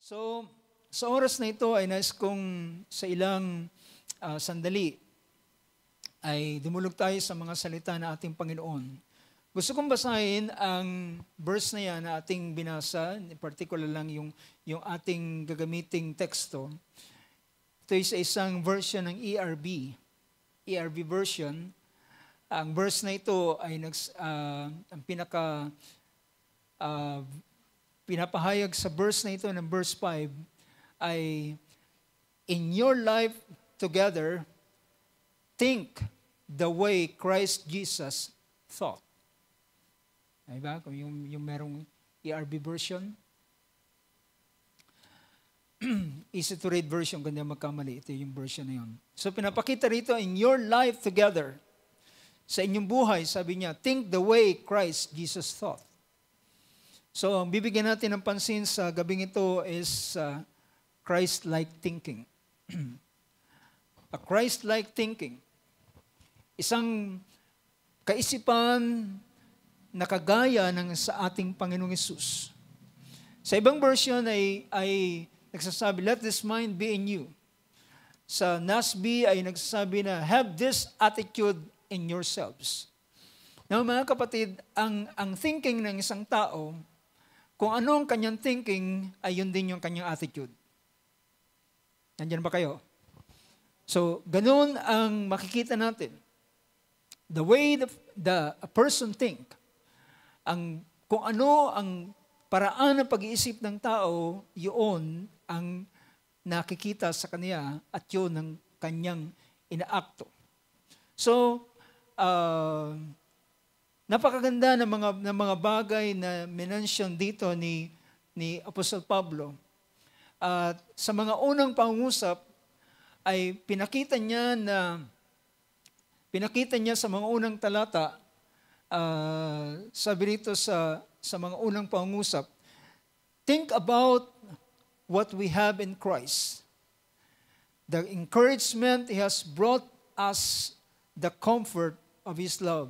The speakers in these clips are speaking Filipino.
So, sa oras na ito ay nais kong sa ilang sandali ay dumulog tayo sa mga salita na ating Panginoon. Gusto kong basahin ang verse na yan na ating binasa, in particular lang yung ating gagamiting teksto. Ito ay sa isang version ng ERV version. Ang verse na ito ay ang pinapahayag sa verse na ito ng verse 5 ay, in your life together, think the way Christ Jesus thought. Diba? Kung yung merong ERV version, easy to read version, kung hindi magkamali, ito yung version na yun. So pinapakita rito, in your life together, sa inyong buhay, sabi niya, think the way Christ Jesus thought. So, ang bibigyan natin ng pansin sa gabing ito is Christ-like thinking. A Christ-like thinking. Isang kaisipan na kagaya ng sa ating Panginoong Hesus. Sa ibang version ay nagsasabi, let this mind be in you. Sa NASB ay nagsasabi na, have this attitude in yourselves. Now, mga kapatid, ang thinking ng isang tao, kung ano ang kanyang thinking, ay yun din yung kanyang attitude. Nandiyan ba kayo? So, ganun ang makikita natin. The way a person think, kung ano ang paraan ng pag-iisip ng tao, yun ang nakikita sa kanya at yun ang kanyang inaakto. So, napakaganda ng mga bagay na minention dito ni Apostle Pablo. At sa mga unang pangungusap ay pinakita niya sa mga unang talata, sabi rito sa mga unang pangungusap, think about what we have in Christ. The encouragement He has brought us, the comfort of His love,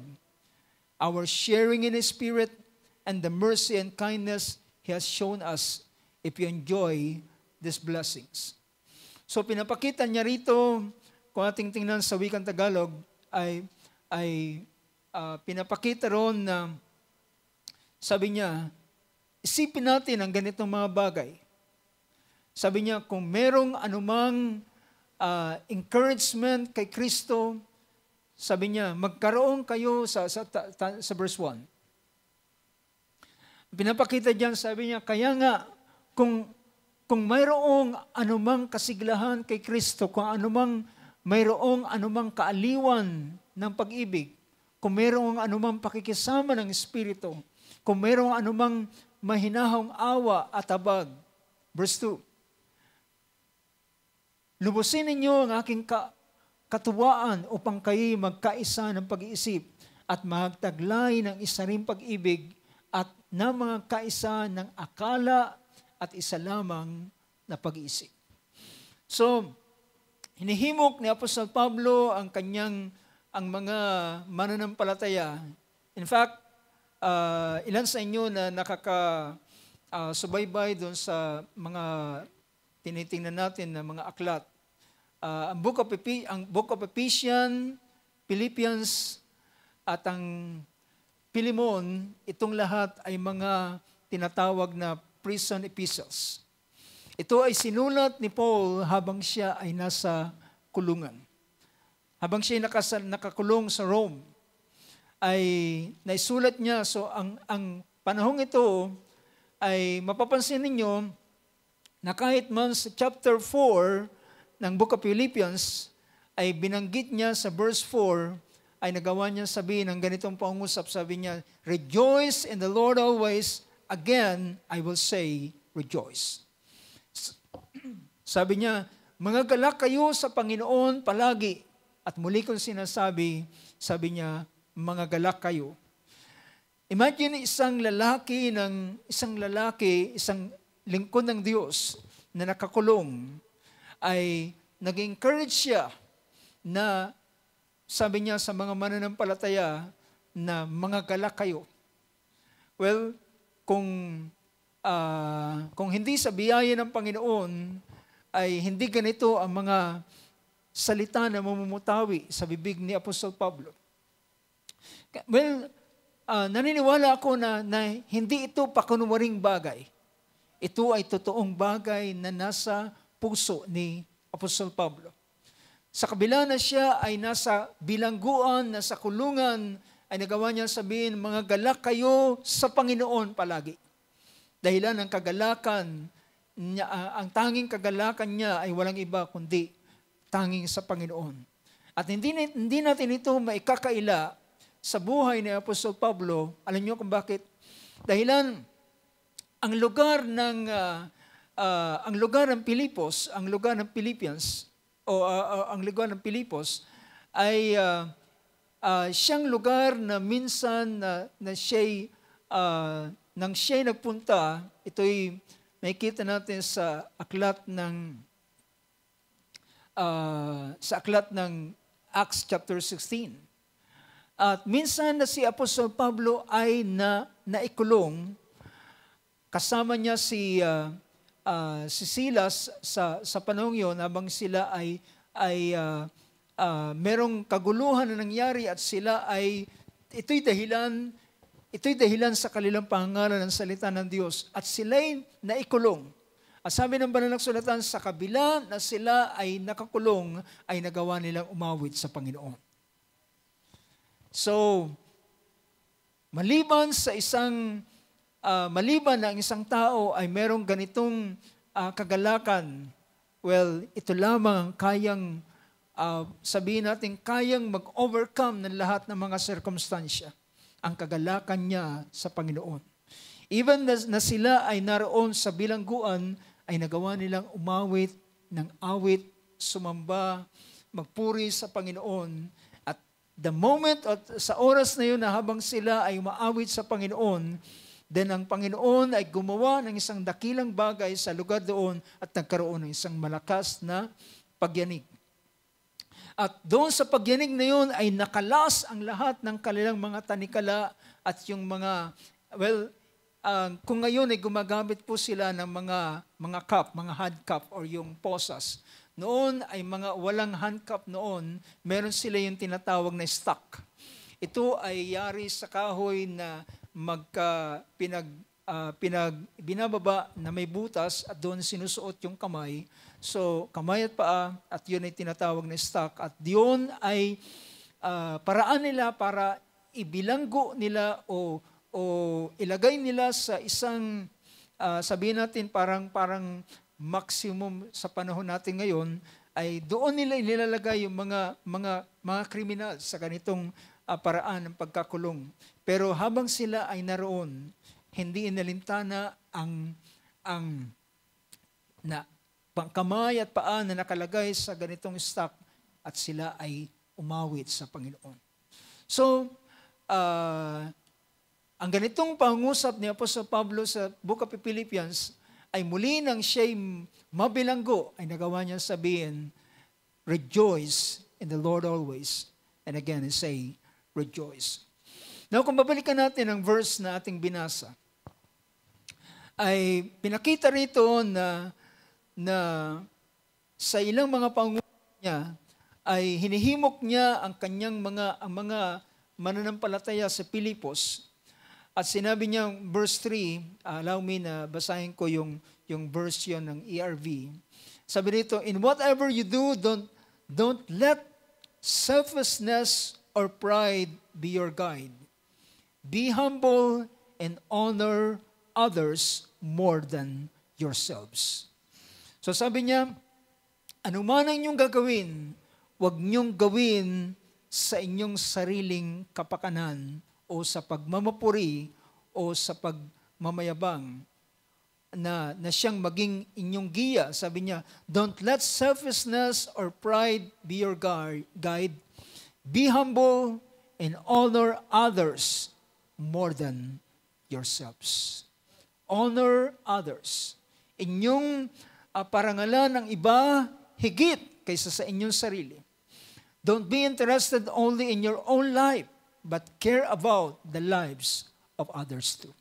our sharing in His Spirit, and the mercy and kindness He has shown us if you enjoy these blessings. So pinapakita niya rito, kung ating tingnan sa wikang Tagalog, ay pinapakita ron na, sabi niya, isipin natin ang ganitong mga bagay. Sabi niya, kung merong anumang encouragement kay Kristo, sabi niya, magkaroon kayo sa verse 1. Pinapakita diyan, sabi niya, kaya nga, kung mayroong anumang kasiglahan kay Kristo, kung mayroong anumang kaaliwan ng pag-ibig, kung mayroong anumang pakikisama ng Espiritu, kung mayroong anumang mahinahong awa at abag. Verse 2. Lubusin ninyo ang aking katuwaan upang kayo magkaisa ng pag-iisip at magtaglay ng isa ring pag-ibig at na mga kaisa ng akala at isa lamang na pag-iisip. So, hinihimok ni Apostol Pablo ang mga mananampalataya. In fact, ilan sa inyo na nakakasubaybay doon sa mga tinitingnan natin na mga aklat, ang Book of Ephesians, Philippians, at ang Philemon, itong lahat ay mga tinatawag na prison epistles. Ito ay sinulat ni Paul habang siya ay nasa kulungan. Habang siya ay nakakulong sa Rome, ay naisulat niya. So ang panahong ito ay mapapansin ninyo na kahit man sa chapter 4, ng Book of Philippians, ay binanggit niya sa verse 4, ay nagawa niya sabihin ng ganitong pangusap, sabi niya, rejoice in the Lord always, again, I will say, rejoice. Sabi niya, mga galak kayo sa Panginoon palagi, at muli kong sinasabi, sabi niya, mga galak kayo. Imagine isang lingkod ng Diyos na nakakulong, ay nag-encourage siya na sabi niya sa mga mananampalataya na mga galak kayo. Well, kung kung hindi sa biyaya ng Panginoon, ay hindi ganito ang mga salita na mamumutawi sa bibig ni Apostol Pablo. Well, naniniwala ako na hindi ito pakunwaring bagay. Ito ay totoong bagay na nasa puso ni Apostol Pablo. Sa kabila na siya ay nasa bilangguan, nasa kulungan, ay nagawa niya sabihin, mga galak kayo sa Panginoon palagi. Dahilan ng kagalakan niya, ang tanging kagalakan niya ay walang iba kundi tanging sa Panginoon. At hindi natin ito maikakaila sa buhay ni Apostol Pablo. Alam niyo kung bakit? Dahilan ang lugar ng Pilipos, ang lugar ng Philippians o ang lugar ng Pilipos ay siyang lugar na minsan na siya'y nang siya'y nagpunta, ito'y makikita natin sa aklat ng Acts chapter 16. At minsan na si Apostol Pablo ay naikulong, kasama niya si Silas sa panahon yun, habang sila ay merong kaguluhan na nangyari at sila ay ito'y dahilan sa kanilang pangalan ng salita ng Diyos at sila'y naikulong. At sabi ng banal na kasulatan, sa kabila na sila ay nakakulong, ay nagawa nilang umawit sa Panginoon. So, maliban na ang isang tao ay merong ganitong kagalakan, well, ito lamang kayang, sabihin natin, kayang mag-overcome ng lahat ng mga sirkumstansya. Ang kagalakan niya sa Panginoon. Even na sila ay naroon sa bilangguan, ay nagawa nilang umawit ng awit, sumamba, magpuri sa Panginoon. At the moment, sa oras na yun na habang sila ay umaawit sa Panginoon, then ang Panginoon ay gumawa ng isang dakilang bagay sa lugar doon at nagkaroon ng isang malakas na pagyanig. At doon sa pagyanig na yun ay nakalas ang lahat ng kanilang mga tanikala at yung mga, well, kung ngayon ay gumagamit po sila ng mga cup, mga hand cup or yung posas. Noon ay mga walang hand cup noon, meron sila yung tinatawag na stock. Ito ay yari sa kahoy na binababa na may butas at doon sinusuot yung kamay. So, kamay at paa at yun ay tinatawag na stock. At yun ay paraan nila para ibilanggo nila o ilagay nila sa isang, sabihin natin parang maximum sa panahon natin ngayon, ay doon nila inilalagay yung mga kriminal sa ganitong paraan ng pagkakulong. Pero habang sila ay naroon, hindi inalintana ang kamay at paa na nakalagay sa ganitong stock at sila ay umawit sa Panginoon. So, ang ganitong pangusap ni Apostol Pablo sa Book of Philippians ay muli nang siya'y mabilanggo ay nagawa niya sabihin, rejoice in the Lord always. And again, I say, rejoice. Now, kung babalikan natin ang verse na ating binasa, ay pinakita rito na sa ilang mga pangungusap niya ay hinihimok niya ang kanyang mga mananampalataya sa Pilipos. At sinabi niya, verse 3, allow me na basahin ko yung version ng ERV. Sabi rito, in whatever you do, don't let selfishness or pride be your guide. Be humble and honor others more than yourselves. So sabi niya, anuman ang inyong gagawin, huwag niyong gawin sa inyong sariling kapakanan o sa pagmamapuri o sa pagmamayabang na siyang maging inyong giya. Sabi niya, don't let selfishness or pride be your guide. Be humble and honor others more than yourselves. Honor others. Inyong parangalan ng iba higit kaysa sa inyong sarili. Don't be interested only in your own life, but care about the lives of others too.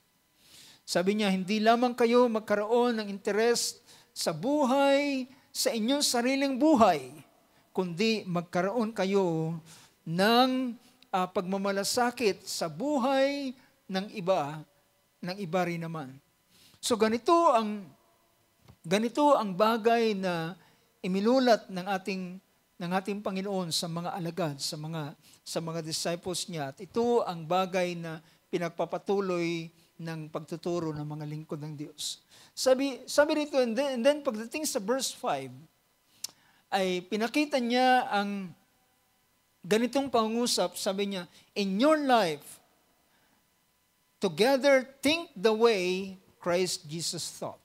Sabi niya, hindi lamang kayo magkaroon ng interes sa buhay, sa inyong sariling buhay, kundi magkaroon kayo ng pagmamalasakit sa buhay ng iba rin naman. So ganito ang bagay na iminulat ng ating Panginoon sa mga alagad, sa mga disciples niya. At ito ang bagay na pinagpapatuloy ng pagtuturo ng mga lingkod ng Diyos. Sabi rito, and then pagdating sa verse 5, ay pinakita niya ang ganitong pangungusap. Sabi niya, in your life, together think the way Christ Jesus thought.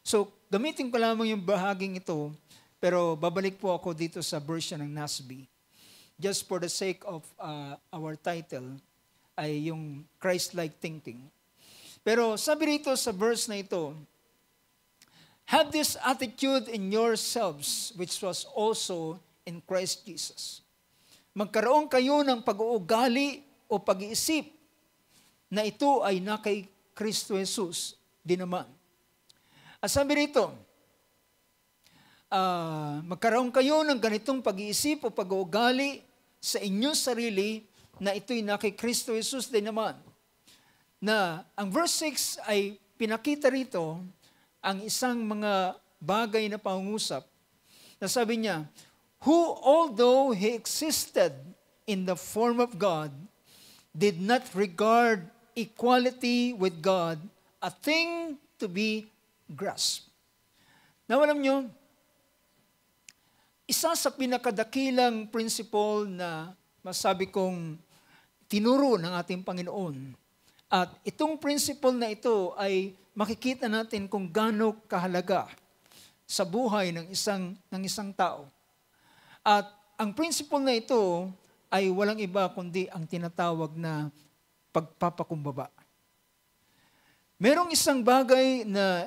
So, gamitin ko lamang yung bahaging ito, pero babalik po ako dito sa version ng NASB. Just for the sake of our title, ay yung Christ-like thinking. Pero sabi rito sa verse na ito, have this attitude in yourselves, which was also in Christ Jesus. Magkaroon kayo ng pag-uugali o pag-iisip na ito ay na kay Kristo Jesus din naman. At sabi rito, magkaroon kayo ng ganitong pag-iisip o pag-uugali sa inyong sarili na ito'y na kay Kristo Jesus din naman. Na ang verse 6 ay pinakita rito ang isang mga bagay na pangungusap na sabi niya, who although he existed in the form of God, did not regard equality with God a thing to be grasped. Now alam nyo, isa sa pinakadakilang principle na masabi kong tinuro ng ating Panginoon, at itong principle na ito ay makikita natin kung gaano kahalaga sa buhay ng isang tao. At ang principle na ito ay walang iba kundi ang tinatawag na pagpapakumbaba. Merong isang bagay na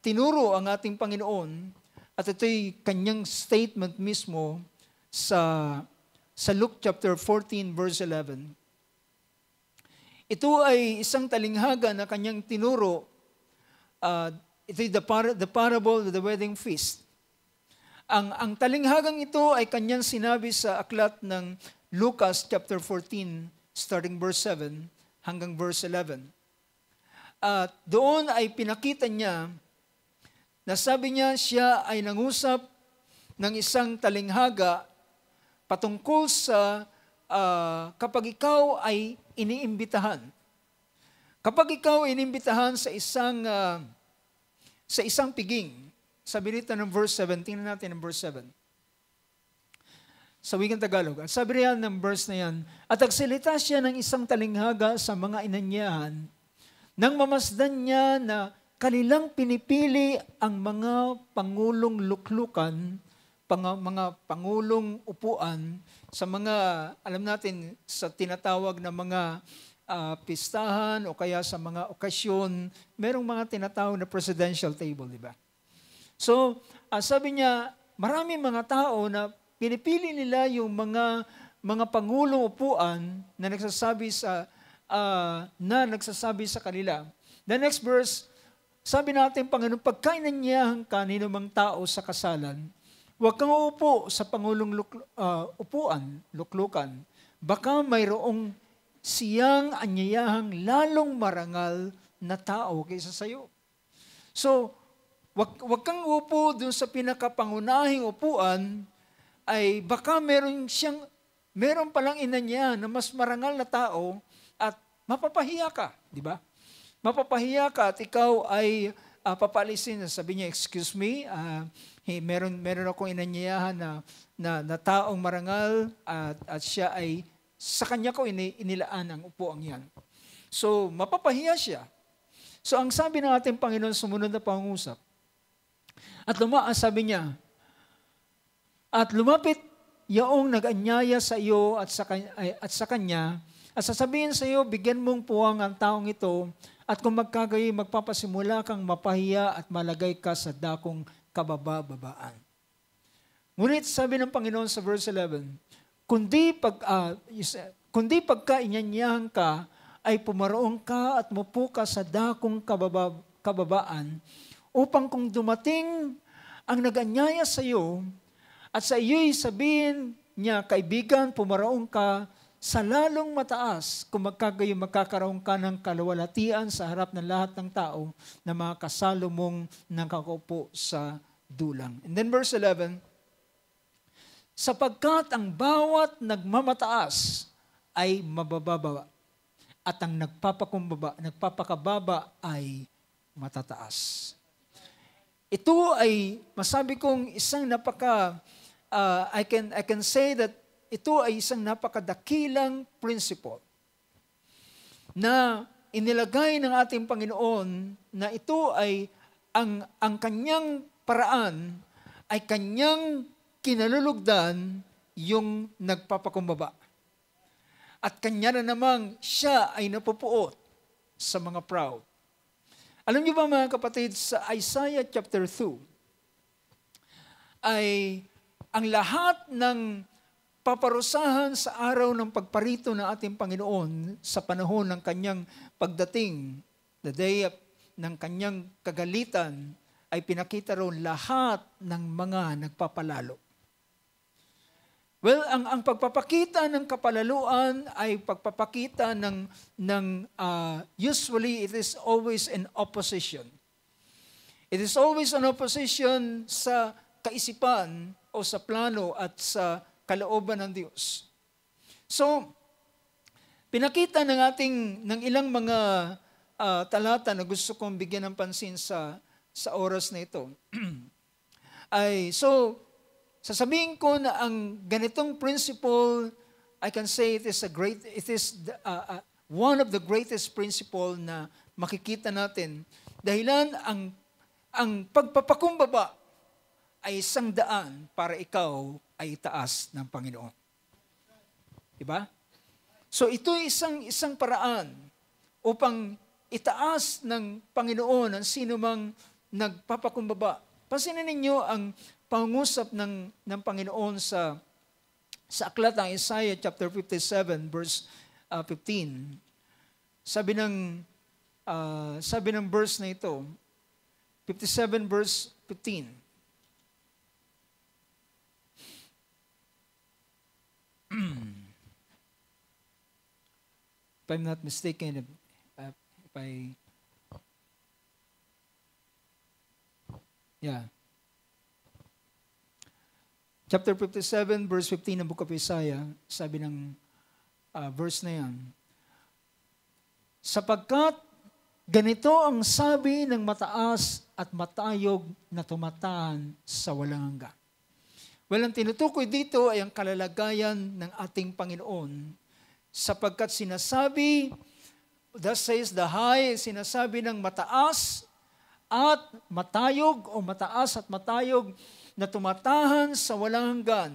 tinuro ang ating Panginoon at ito'y kanyang statement mismo sa Luke chapter 14 verse 11. Ito ay isang talinghaga na kanyang tinuro. Ito'y the parable of the wedding feast. Ang talinghagang ito ay kanyang sinabi sa aklat ng Lucas chapter 14, starting verse 7 hanggang verse 11. At doon ay pinakita niya na sabi niya siya ay nangusap ng isang talinghaga patungkol sa kapag ikaw ay iniimbitahan. Kapag ikaw ay iniimbitahan sa isang piging, sabi rito ng verse 7, tingnan natin ang verse 7. Sa wikang Tagalog. At sabi riyan ng verse na yan, at nagsalita siya ng isang talinghaga sa mga inanyahan, nang mamasdan niya na kanilang pinipili ang mga pangulong luklukan, mga pangulong upuan, sa mga, alam natin, sa tinatawag na mga pistahan o kaya sa mga okasyon, merong mga tinatawag na presidential table, di ba? So, sabi niya, marami mga tao na pinipili nila yung mga pangulong upuan na nagsasabi sa kanila. The next verse, sabi natin, Panginoon, pagka inanyahan ka ninumang tao sa kasalan, huwag kang uupo sa pangulong luklukan. Baka mayroong siyang anyayahang lalong marangal na tao kaysa sayo. So, wag kang upo dun sa pinakapangunahing upuan, ay baka meron palang inanyahan na mas marangal na tao at mapapahiya ka, di ba? Mapapahiya ka at ikaw ay papalisin. Sabi niya, excuse me, meron akong inanyayahan na taong marangal at siya ay sa kanya ko inilaan ang upuang yan. So, mapapahiya siya. So, ang sabi ng ating Panginoon sumunod na pangungusap, sabi niya, at lumapit yaong nag-anyaya sa iyo at sa kanya, at sasabihin sa iyo, bigyan mong puwang ang taong ito, at kung magkagayi, magpapasimula kang mapahiya at malagay ka sa dakong kabababaan. Ngunit sabi ng Panginoon sa verse 11, kundi pagka inanyahan ka ay pumaroon ka at mupo ka sa dakong kababaan upang kung dumating ang nag-anyaya sa iyo at sa iyo'y sabihin niya, kaibigan, pumaroon ka sa lalong mataas kung magkakaroon ka ng kalawalatian sa harap ng lahat ng tao na mga kasalo mong nakakaupo sa dulang. And then verse 11, sapagkat ang bawat nagmamataas ay mabababa at ang nagpapakababa ay matataas. Ito ay masabi kong isang I can say that ito ay isang napakadakilang principle na inilagay ng ating Panginoon na ito ay ang kanyang paraan ay kanyang kinalulugdan yung nagpapakumbaba. At kanya na namang siya ay napupuot sa mga proud. Alam niyo ba mga kapatid, sa Isaiah chapter 2, ay ang lahat ng paparusahan sa araw ng pagparito ng ating Panginoon sa panahon ng kanyang pagdating, the day ng kanyang kagalitan, ay pinakita roon lahat ng mga nagpapalalo. Well, ang pagpapakita ng kapalaluan ay pagpapakita usually it is always an opposition. It is always an opposition sa kaisipan o sa plano at sa kalooban ng Diyos. So, pinakita ng ilang mga talata na gusto kong bigyan ng pansin sa oras na ito. Sasabihin ko na ang ganitong principle, I can say it is one of the greatest principle na makikita natin. Dahilan ang pagpapakumbaba ay isang daan para ikaw ay itaas ng Panginoon. Diba? So ito ay isang paraan upang itaas ng Panginoon ang sino mang nagpapakumbaba. Pansinin ninyo ang pangungusap ng Panginoon sa aklat ng Isaiah chapter 57 verse 15. Sabi ng verse na ito, 57 verse 15. If I'm not mistaken, Chapter 57, verse 15 ng Book of Isaiah, sabi ng verse na yan, sapagkat ganito ang sabi ng mataas at matayog na tumatahan sa walang hanggan. Well, ang tinutukoy dito ay ang kalalagayan ng ating Panginoon, sapagkat sinasabi, thus says the high, sinasabi ng mataas at matayog o mataas at matayog na tumatahan sa walang hanggan,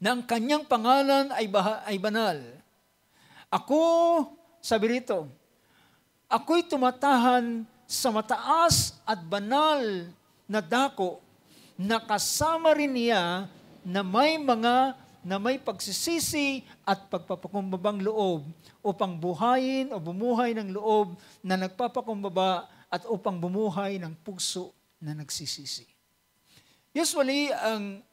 na ang kanyang pangalan ay banal. Ako, sabi rito, ako'y tumatahan sa mataas at banal na dako na kasama rin niya na may pagsisisi at pagpapakumbabang loob upang buhayin o bumuhay ng loob na nagpapakumbaba at upang bumuhay ng puso na nagsisisi. Usually, ang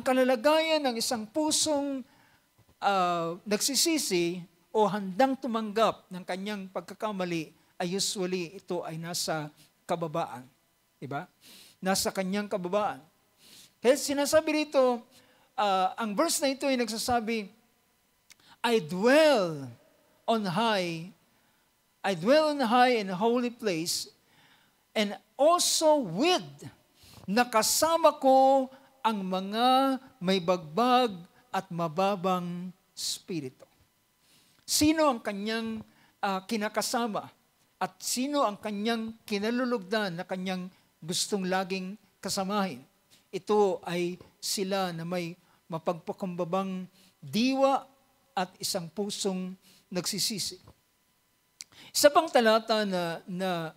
kalalagayan ng isang pusong nagsisisi o handang tumanggap ng kanyang pagkakamali ay usually ito ay nasa kababaan. Diba? Nasa kanyang kababaan. Kaya sinasabi rito, ang verse na ito ay nagsasabi, I dwell on high in a holy place, and also with, nakasama ko ang mga may bagbag at mababang spirito. Sino ang kanyang kinakasama? At sino ang kanyang kinalulugdan na kanyang gustong laging kasamahin? Ito ay sila na may mapagpakumbabang diwa at isang pusong nagsisisi. Isa pang talata na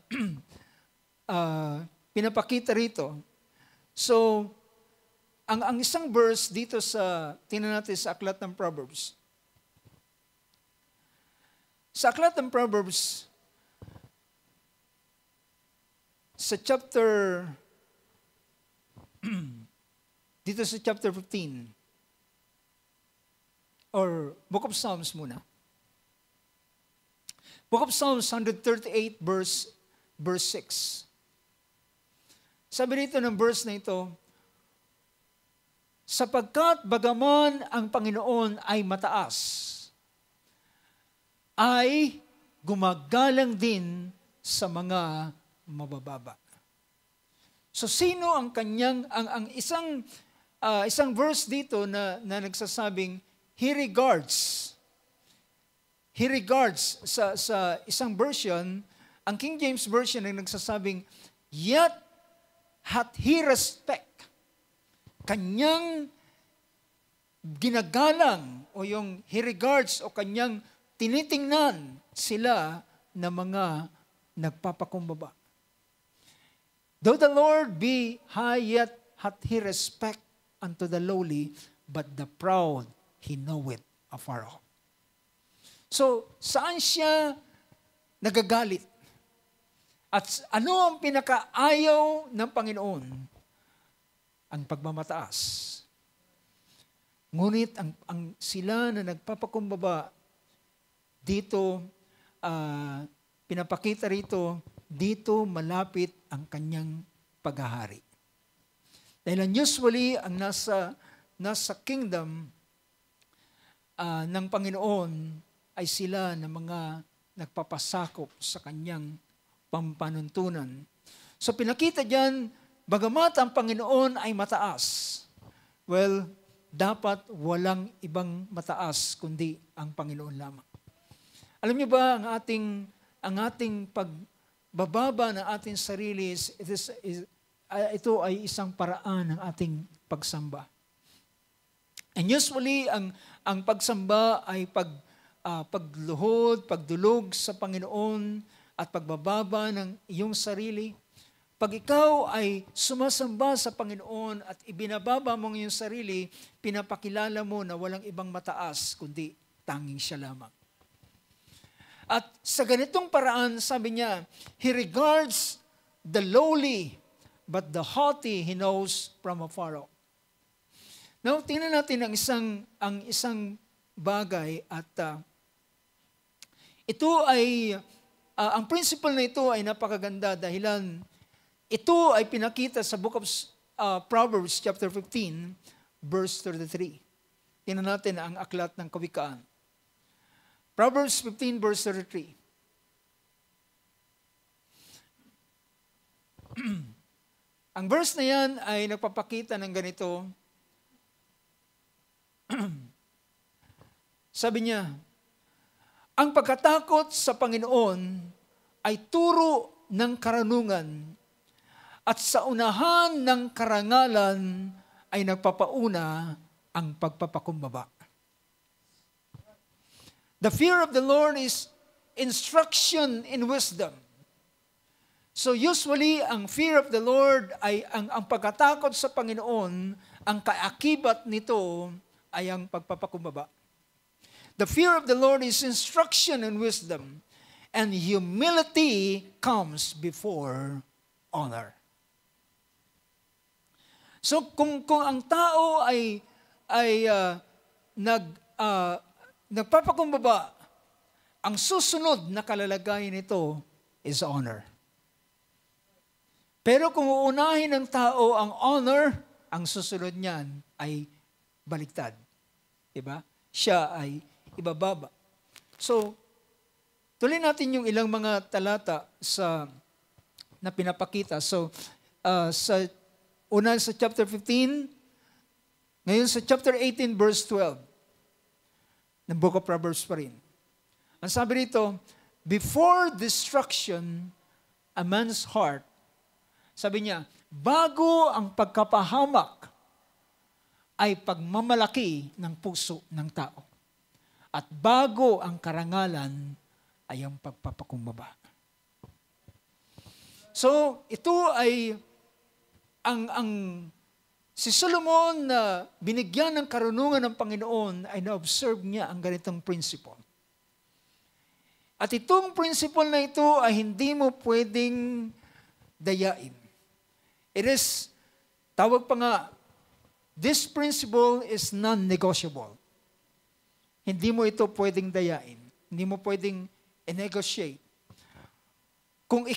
pinapakita rito. So, ang isang verse dito tingnan natin sa aklat ng Proverbs. Sa aklat ng Proverbs, sa chapter, dito sa chapter 15, or Book of Psalms muna. Book of Psalms 138 verse 6. Sabi dito ng verse na ito, sapagkat bagaman ang Panginoon ay mataas, ay gumagalang din sa mga mabababa. So sino ang kanyang, ang isang verse dito na nagsasabing, He regards sa isang version, ang King James Version ay nagsasabing, yet hath He respect. Kanyang ginagalang o yung He regards o kanyang tinitingnan sila na mga nagpapakumbaba. Though the Lord be high, yet hath He respect unto the lowly, but the proud He knoweth afar off. So, saan siya nagagalit? At ano ang pinakaayaw ng Panginoon? Ang pagmamataas. Ngunit ang sila na nagpapakumbaba, dito, pinapakita rito, dito malapit ang kanyang paghahari. Dahil usually, ang nasa kingdom ng Panginoon ay sila na mga nagpapasakop sa kanyang pampanuntunan. So pinakita diyan, bagamat ang Panginoon ay mataas, well, dapat walang ibang mataas kundi ang Panginoon lamang. Alam niyo ba, ang ating pagbababa ng ating sarili, ito ay isang paraan ng ating pagsamba. And usually, ang pagsamba ay pagluhod, pagdulog sa Panginoon at pagbababa ng iyong sarili. Pag ikaw ay sumasamba sa Panginoon at ibinababa mo ang iyong sarili, pinapakilala mo na walang ibang mataas kundi tanging siya lamang. At sa ganitong paraan, sabi niya, He regards the lowly, but the haughty He knows from afar off. Now, tingnan natin ang isang bagay at ito ay, ang principle na ito ay napakaganda dahilan ito ay pinakita sa Book of Proverbs chapter 15 verse 33. Tingnan natin ang aklat ng Kawikaan. Proverbs 15 verse 33. Ang verse na yan ay nagpapakita ng ganito. Sabi niya, ang pagkatakot sa Panginoon ay turo ng karunungan at sa unahan ng karangalan ay nagpapauna ang pagpapakumbaba. The fear of the Lord is instruction in wisdom. So usually, ang fear of the Lord ay ang pagkatakot sa Panginoon, ang kaakibat nito ay ang pagpapakumbaba. The fear of the Lord is instruction and wisdom, and humility comes before honor. So kung ang tao ay nagpapakumbaba, ang susunod na kalalagayan nito is honor. Pero kung uunahin ng tao ang honor, ang susunod niyan ay baliktad. Diba? Siya ay ibababa. So, tuloy natin yung ilang mga talata na pinapakita. So, una sa chapter 15, ngayon sa chapter 18 verse 12 ng Book of Proverbs pa rin. Ang sabi rito, before destruction, a man's heart, sabi niya, bago ang pagkapahamak ay pagmamalaki ng puso ng tao. At bago ang karangalan ay ang pagpapakumbaba. So, ito ay si Solomon na binigyan ng karunungan ng Panginoon ay na-observe niya ang ganitong principle. At itong principle na ito ay hindi mo pwedeng dayain. It is, tawag pa nga, this principle is non-negotiable. Hindi mo ito pwedeng dayain. Hindi mo pwedeng i-negotiate. Kung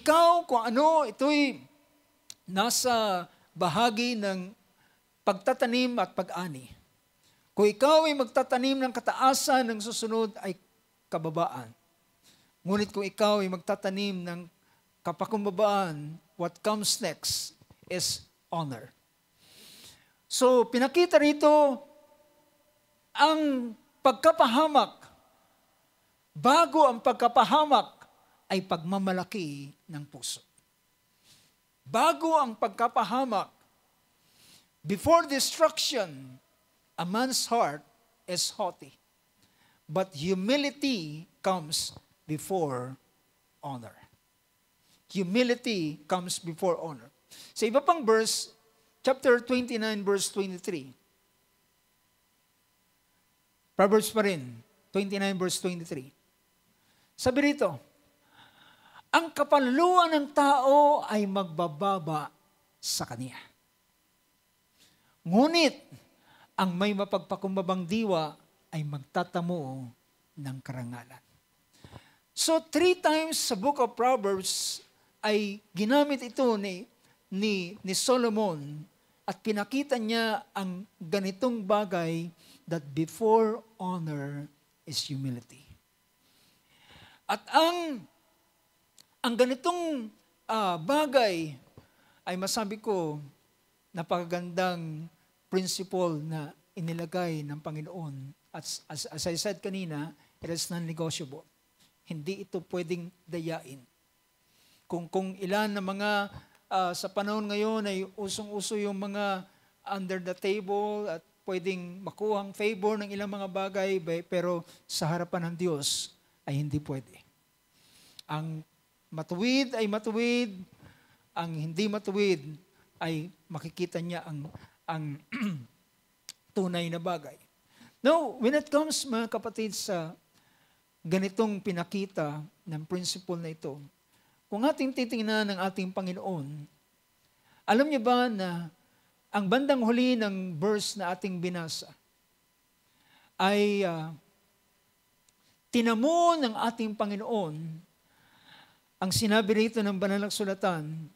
ano, ito'y nasa bahagi ng pagtatanim at pag-ani. Kung ikaw ay magtatanim ng kataasan, ng susunod ay kababaan. Ngunit kung ikaw ay magtatanim ng kapakumbabaan, what comes next is honor. So, pinakita rito ang pagkapahamak. Bago ang pagkapahamak ay pagmamalaki ng puso. Bago ang pagkapahamak, before destruction, a man's heart is haughty. But humility comes before honor. Humility comes before honor. Sa iba pang verse, chapter 29, verse 23. Proverbs pa rin, 29, verse 23. Sabi rito, ang kapaluluan ng tao ay magbababa sa kaniya. Ngunit, ang may mapagpakumbabang diwa ay magtatamo ng karangalan. So, 3 times sa book of Proverbs ay ginamit ito ni Solomon at pinakita niya ang ganitong bagay that before honor is humility. At ang ganitong bagay ay masabi ko napakagandang principle na inilagay ng Panginoon. At as I said kanina, it is non-negotiable. Hindi ito pwedeng dayain. Kung ilan na mga sa panahon ngayon ay usong-uso yung mga under the table at pwedeng makuhang favor ng ilang mga bagay, pero sa harapan ng Diyos ay hindi pwede. Ang matuwid ay matuwid, ang hindi matuwid ay makikita niya ang tunay na bagay. Now, when it comes, mga kapatid, sa ganitong pinakita ng principle na ito, kung ating titingnan ng ating Panginoon, alam niyo ba na ang bandang huli ng verse na ating binasa ay tinamo ng ating Panginoon ang sinabi rito ng banal na kasulatan.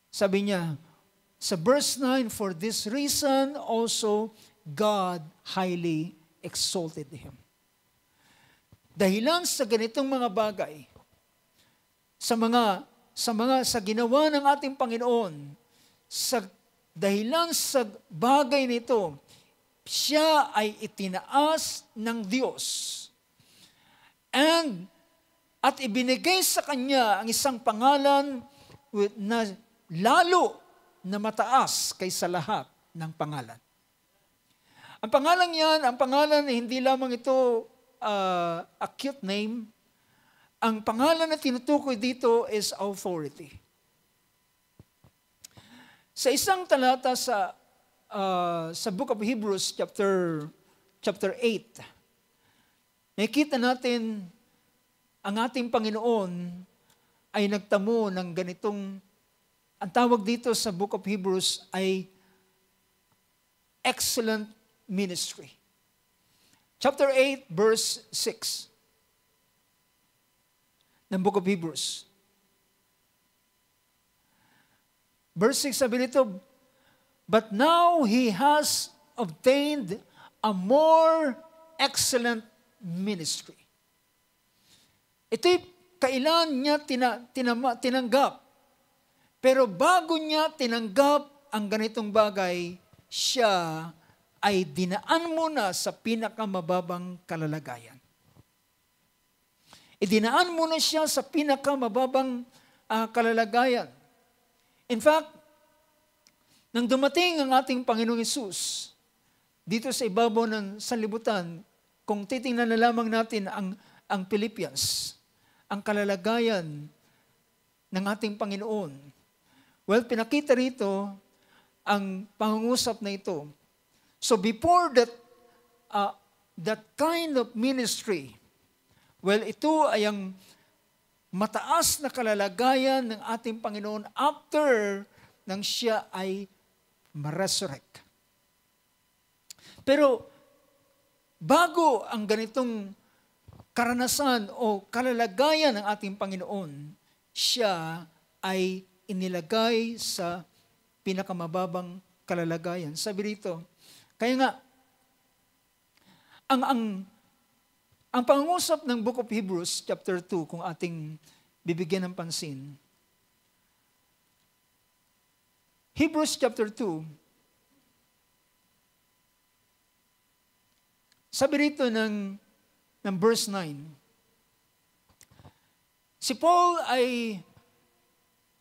Sabi niya, sa verse 9, for this reason also God highly exalted him. Dahilan sa ganitong mga bagay, sa ginawa ng ating Panginoon, dahilan sa bagay nito, siya ay itinaas ng Diyos. At ibinigay sa kanya ang isang pangalan na lalo na mataas kaysa lahat ng pangalan. Ang pangalan ay hindi lamang ito a cute name. Ang pangalan na tinutukoy dito is authority. Sa isang talata sa Book of Hebrews, chapter 8, nakikita natin ang ating Panginoon ay nagtamo ng ganitong, ang tawag dito sa Book of Hebrews ay excellent ministry. Chapter 8, verse 6 ng Book of Hebrews. Verse 6 sabi nito, but now he has obtained a more excellent ministry. Ito'y kailan niya tinanggap. Pero bago niya tinanggap ang ganitong bagay, siya ay dinaan muna sa pinakamababang kalalagayan. Idinaan muna siya sa pinakamababang kalalagayan. In fact, nang dumating ang ating Panginoong Hesus dito sa ibabaw ng sanlibutan, kung titingnan na lamang natin ang Philippians, ang kalalagayan ng ating Panginoon. Well, pinakita rito ang pangungusap na ito. So before that kind of ministry, Well, ito ay ang mataas na kalalagayan ng ating Panginoon after nang siya ay ma-resurrect. Pero bago ang ganitong karanasan o kalalagayan ng ating Panginoon, siya ay inilagay sa pinakamababang kalalagayan. Sabi rito, kaya nga, ang pangungusap ng Book of Hebrews, chapter 2, kung ating bibigyan ng pansin, Hebrews chapter 2, sabi rito ng verse 9, si Paul ay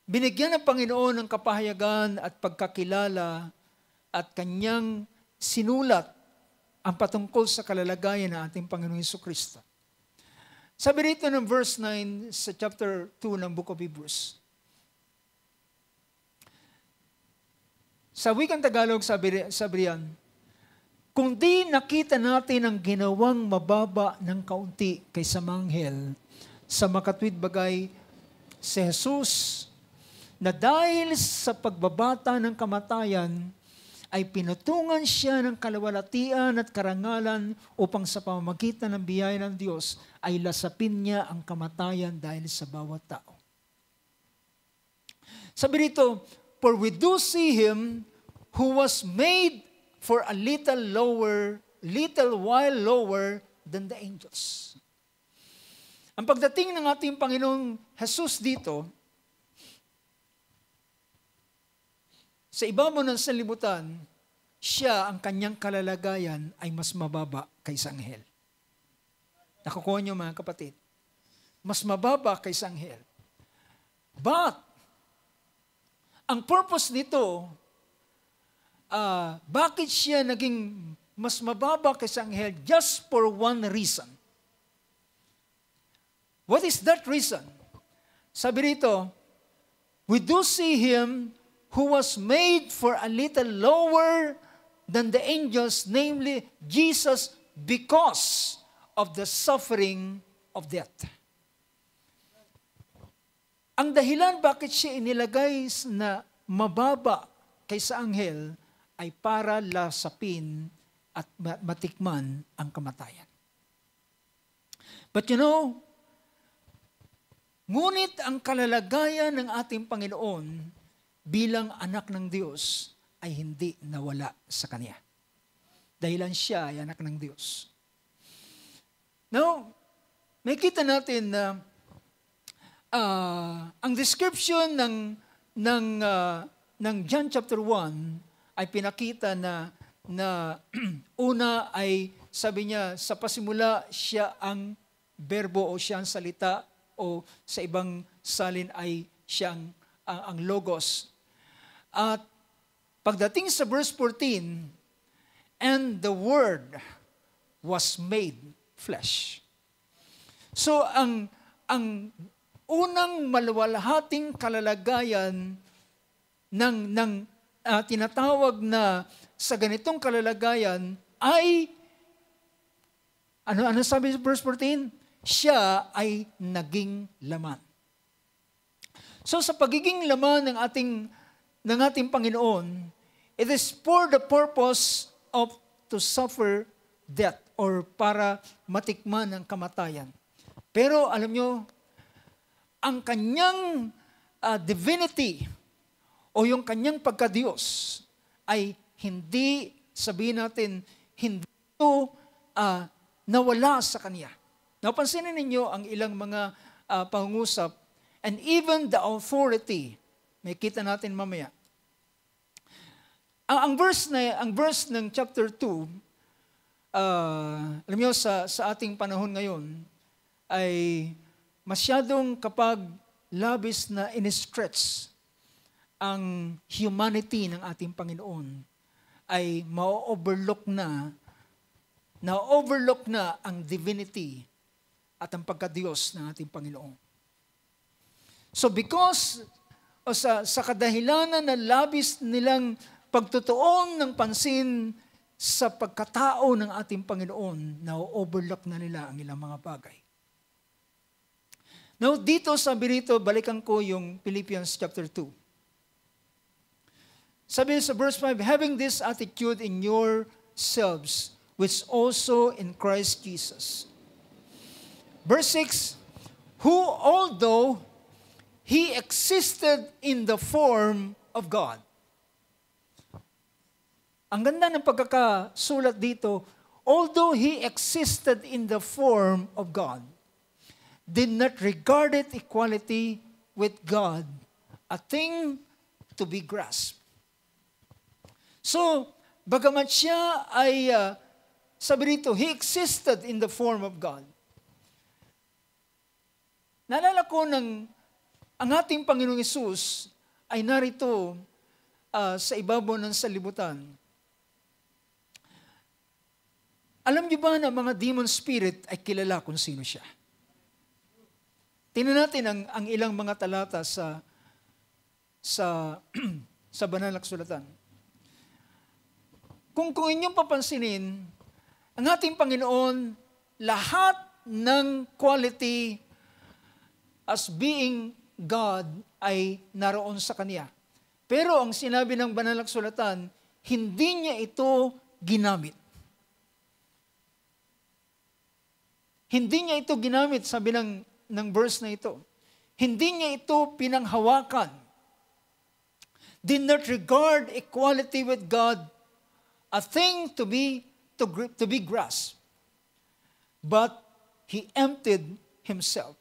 binigyan ng Panginoon ng kapahayagan at pagkakilala at kanyang sinulat ang patungkol sa kalalagayan ng ating Panginoong Jesucristo. Sabi rito ng verse 9 sa chapter 2 ng Book of Hebrews. Sa wikang Tagalog, sabi riyan, kung di nakita natin ang ginawang mababa ng kaunti kaysa manghel, sa makatwid bagay si Jesus, na dahil sa pagbabata ng kamatayan, ay pinutungan siya ng kalawalatian at karangalan upang sa pamamagitan ng biyaya ng Diyos ay lasapin niya ang kamatayan dahil sa bawat tao. Sabi rito, for we do see Him who was made for a little while lower than the angels. Ang pagdating ng ating Panginoong Jesus dito, sa ibabaw ng sanlibutan, siya ang kanyang kalalagayan ay mas mababa kaysa anghel. Nakukuha niyo mga kapatid? Mas mababa kaysa anghel. But, ang purpose nito, bakit siya naging mas mababa kaysa anghel? Just for one reason. What is that reason? Sabi rito, we do see Him who was made for a little lower than the angels, namely Jesus, because of the suffering of death. Ang dahilan bakit siya inilagay na mababa kaysa anghel ay para lasapin at matikman ang kamatayan. But you know, ngunit ang kalalagayan ng ating Panginoon bilang anak ng Diyos ay hindi nawala sa Kanya. Dahilan siya ay anak ng Diyos. Now, makita natin na ang description ng John chapter 1 ay pinakita na una ay sabi niya sa pasimula siya ang berbo o siya ang salita o sa ibang salin ay siya ang logos. At pagdating sa verse 14, and the Word was made flesh. So ang unang maluwalhating kalalagayan ng tinatawag na sa ganitong kalalagayan ay ano sabi sa verse 14? Siya ay naging laman. So sa pagiging laman ng ating Panginoon, it is for the purpose of to suffer death or para matikman ang kamatayan. Pero alam nyo, ang kanyang divinity o yung kanyang pagka-Diyos ay hindi, sabihin natin, hindi ito nawala sa Kanya. Napansinin ninyo ang ilang mga pangungusap and even the authority, may kita natin mamaya. Ang verse ng chapter 2, alam niyo sa ating panahon ngayon, ay masyadong kapag labis na in-stretch ang humanity ng ating Panginoon, ay ma-overlook na ang divinity at ang pagka-Diyos ng ating Panginoon. So because o sa kadahilanan na labis nilang pagtutuon ng pansin sa pagkatao ng ating Panginoon, na-overlook na nila ang ilang mga bagay. Now, dito sabi rito, balikan ko yung Philippians chapter 2. Sabi sa verse 5, having this attitude in yourselves, which also in Christ Jesus. Verse 6, who although he existed in the form of God. Ang ganda ng pagkakasulat dito, although he existed in the form of God, did not regard it equality with God, a thing to be grasped. So, bagamat siya ay, sabi rito, he existed in the form of God. Naalala ko ang ating Panginoong Hesus ay narito sa ibabaw ng salibutan. Alam niyo ba na mga demon spirit ay kilala kung sino siya? Tingnan natin ang ilang mga talata sa banal na kasulatan. Kung inyong papansinin, ang ating Panginoon, lahat ng quality as being God ay naroon sa Kanya. Pero ang sinabi ng banal na kasulatan, hindi niya ito ginamit. Hindi niya ito ginamit, sabi ng verse na ito. Hindi niya ito pinanghawakan. Did not regard equality with God a thing to be grasped. But he emptied himself.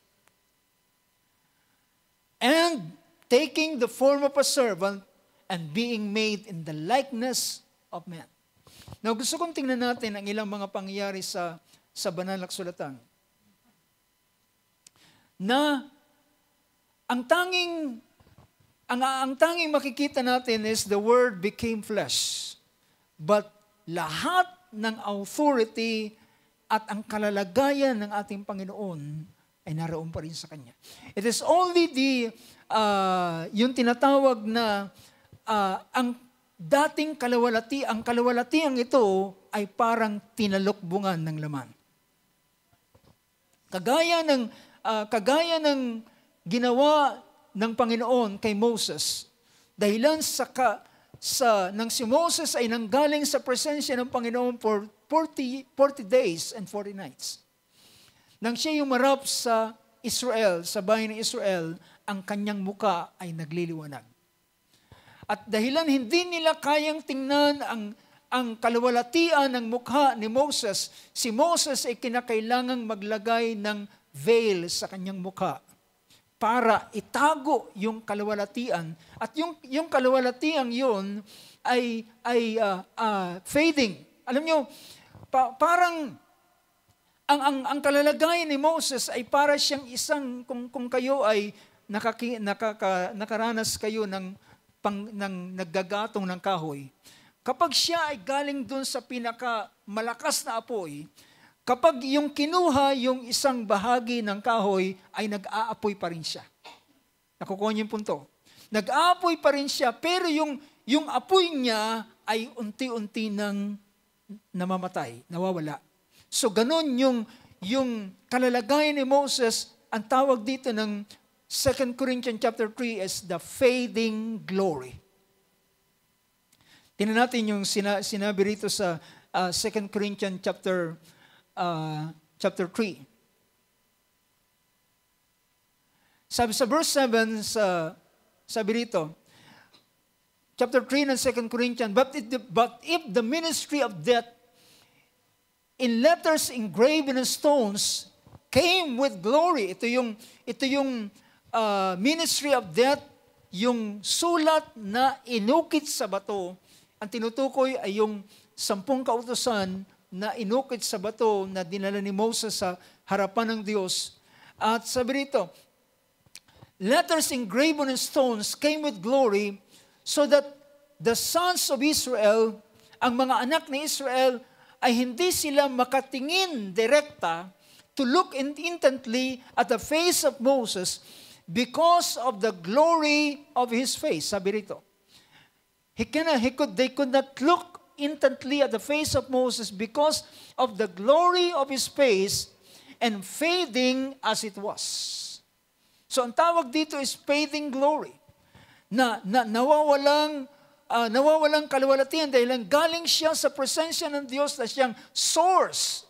And taking the form of a servant and being made in the likeness of man. Now gusto kong tingnan natin ang ilang mga pangyayari sa banal na kasulatan. Na ang tanging makikita natin is the Word became flesh. But lahat ng authority at ang kalalagayan ng ating Panginoon ay naroon pa rin sa Kanya. It is only yung tinatawag na ang dating ang kalawalatiang ito ay parang tinalukbungan ng laman. Kagaya ng ginawa ng Panginoon kay Moses, dahilan nang si Moses ay nanggaling sa presensya ng Panginoon for 40 days and 40 nights. Nang siya yumarap sa Israel, sa bayan ng Israel, ang kanyang muka ay nagliliwanag. At dahilan hindi nila kayang tingnan ang kaluwalhatian ng mukha ni Moses, si Moses ay kinakailangang maglagay ng veil sa kanyang mukha para itago yung kaluwalhatian. At yung kaluwalhatian yun ay fading. Alam nyo, parang ang kalalagayan ni Moses ay para siyang isang, kung kayo ay nakaranas kayo ng naggagatong ng kahoy, kapag siya ay galing dun sa pinakamalakas na apoy, kapag yung kinuha yung isang bahagi ng kahoy, ay nag-aapoy pa rin siya. Nakukuha niyo yung punto. Nag-aapoy pa rin siya, pero yung apoy niya ay unti-unti nang namamatay, nawawala. So ganun yung kalalagayan ni Moses, ang tawag dito ng 2 Corinthians chapter 3 is the fading glory. Tingnan natin yung sinabi rito sa 2 Corinthians chapter 3. Sabi sa verse 7, sabi rito, chapter 3 ng 2 Corinthians, but if the ministry of death in letters engraved in stones came with glory. Ito yung ministry of death, yung sulat na inukit sa bato. Ang tinutukoy ay yung 10 kautusan na inukit sa bato na dinala ni Moses sa harapan ng Diyos. At sabi rito, letters engraved on stones came with glory so that the sons of Israel, ang mga anak ni Israel, ay hindi sila makatingin direkta to look intently at the face of Moses because of the glory of his face. Sabi rito, they could not look intently at the face of Moses because of the glory of his face and fading as it was. So ang tawag dito is fading glory. Nawawalang kaluwalhatian dahil galing siya sa presensya ng Diyos na siyang source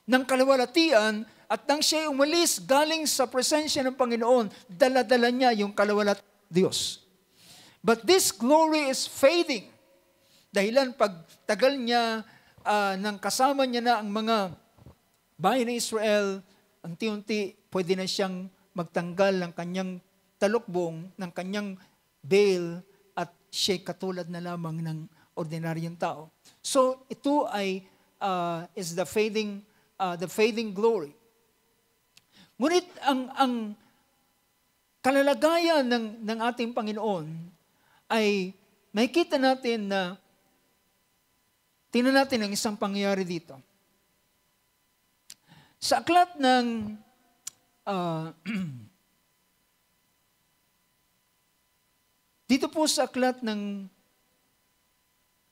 ng kaluwalhatian, at nang siya umalis galing sa presensya ng Panginoon, dala-dala niya yung kaluwalhatian ng Diyos. But this glory is fading. Dahilan pagtagal niya, nang kasama niya na ang mga bayan ng Israel, unti-unti pwede na siyang magtanggal ng kanyang talukbong, ng kanyang veil, at siya katulad na lamang ng ordinaryong tao. So ito ay is the fading glory. Ngunit ang kalalagayan ng ating Panginoon ay makikita natin na tingnan natin ang isang pangyayari dito. Sa aklat ng dito po sa aklat ng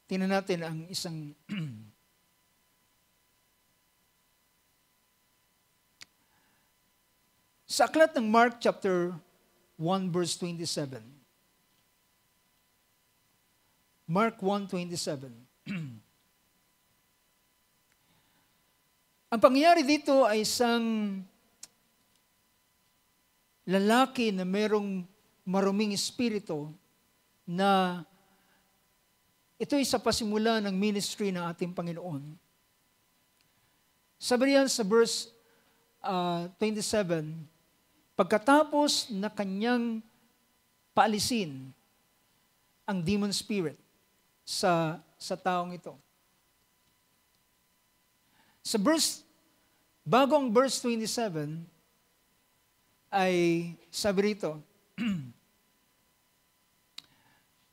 tingnan natin ang isang sa aklat ng Mark chapter 1 verse 27. Mark 1:27. Ang pangyayari dito ay isang lalaki na merong maruming espiritu na ito ay sa pasimula ng ministry ng ating Panginoon. Sabi riyan sa verse 27, pagkatapos na kanyang paalisin ang demon spirit sa taong ito. Bago ang verse 27, ay sabi rito,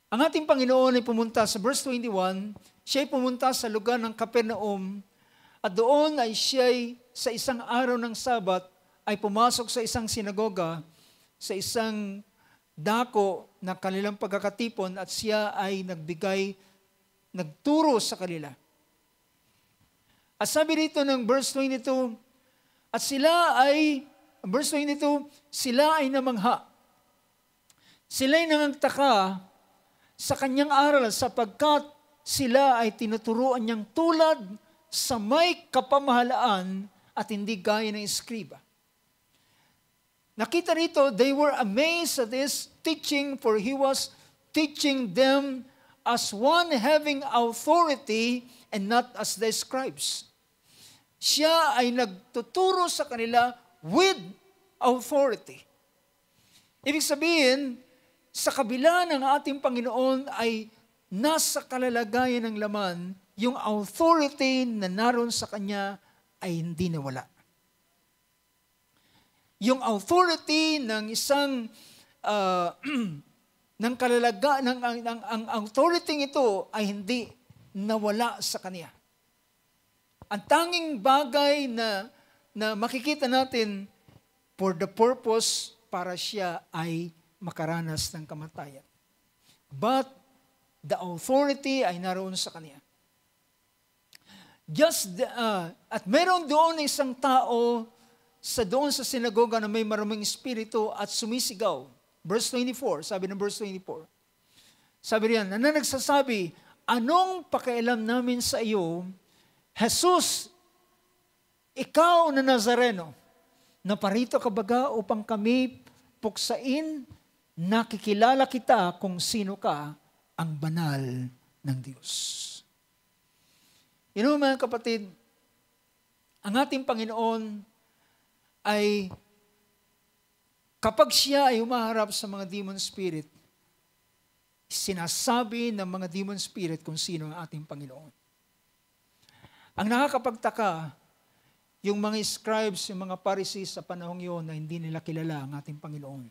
ang ating Panginoon ay pumunta sa verse 21, siya ay pumunta sa lugar ng Capernaum, at doon ay siya sa isang araw ng Sabat ay pumasok sa isang sinagoga, sa isang dako na kanilang pagkakatipon, at siya ay nagturo sa kanila. At sabi rito ng verse 22, at verse 22, sila ay namangha. Sila ay nangagtaka sa kanyang aral sapagkat sila ay tinuturuan niyang tulad sa may kapamahalaan at hindi gaya ng eskriba. Nakita rito, they were amazed at his teaching, for he was teaching them as one having authority and not as the scribes. Siya ay nagtuturo sa kanila with authority. Ibig sabihin, sa kabila ng ating Panginoon ay nasa kalalagayan ng laman, yung authority na naroon sa Kanya ay hindi nawala. Yung authority ng isang ng ang authority ito ay hindi nawala sa Kanya. Ang tanging bagay na makikita natin for the purpose para siya ay makaranas ng kamatayan. But the authority ay naroon sa Kanya. At meron doon isang tao doon sa sinagoga na may maruming espiritu at sumisigaw. Verse 24, sabi ng verse 24. Sabi riyan, na nagsasabi, anong pakialam namin sa iyo, Jesus, ikaw na Nazareno, naparito ka baga upang kami puksain, nakikilala kita kung sino ka, ang banal ng Diyos. You know, mga kapatid, ang ating Panginoon ay kapag siya ay humaharap sa mga demon spirit, sinasabi ng mga demon spirit kung sino ang ating Panginoon. Ang nakakapagtaka, yung mga scribes, yung mga Pharisees sa panahong yun na hindi nila kilala ang ating Panginoon.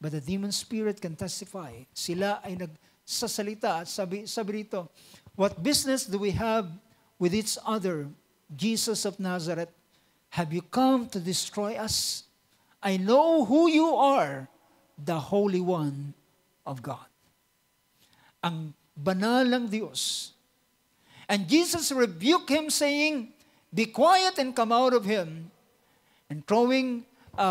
But the demon spirit can testify. Sila ay nagsasalita at sabi rito, what business do we have with each other, Jesus of Nazareth? Have you come to destroy us? I know who you are, the Holy One of God. Ang banal ng Diyos. And Jesus rebuked him saying, be quiet and come out of him. And throwing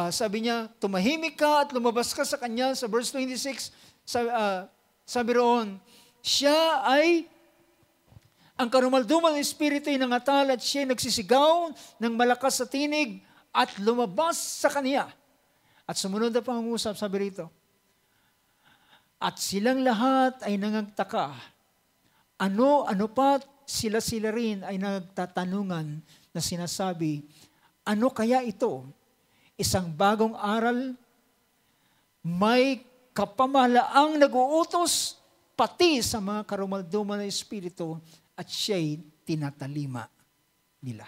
sabi niya, tumahimik ka at lumabas ka sa kanya. Sa verse 26, sabi roon, siya ay ang karumaldumal ng Espiritu ay nangatal at siya nagsisigaw ng malakas sa tinig at lumabas sa kanya. At sumunod na pangungusap, sabi rito, at silang lahat ay nangagtaka. Ano pa sila rin ay nagtatanungan na sinasabi, ano kaya ito? Isang bagong aral? May kapamahalaang nag-uutos pati sa mga karumaldumal na Espiritu at siya'y tinatalima nila.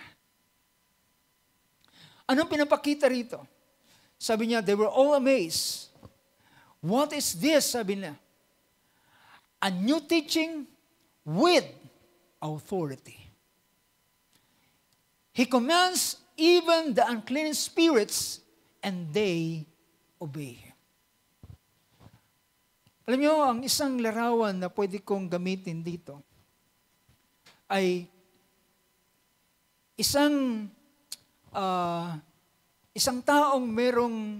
Anong pinapakita rito? Sabi niya, they were all amazed. What is this? Sabi niya. A new teaching with authority. He commands even the unclean spirits and they obey. Alam niyo, ang isang larawan na pwede kong gamitin dito ay isang taong merong,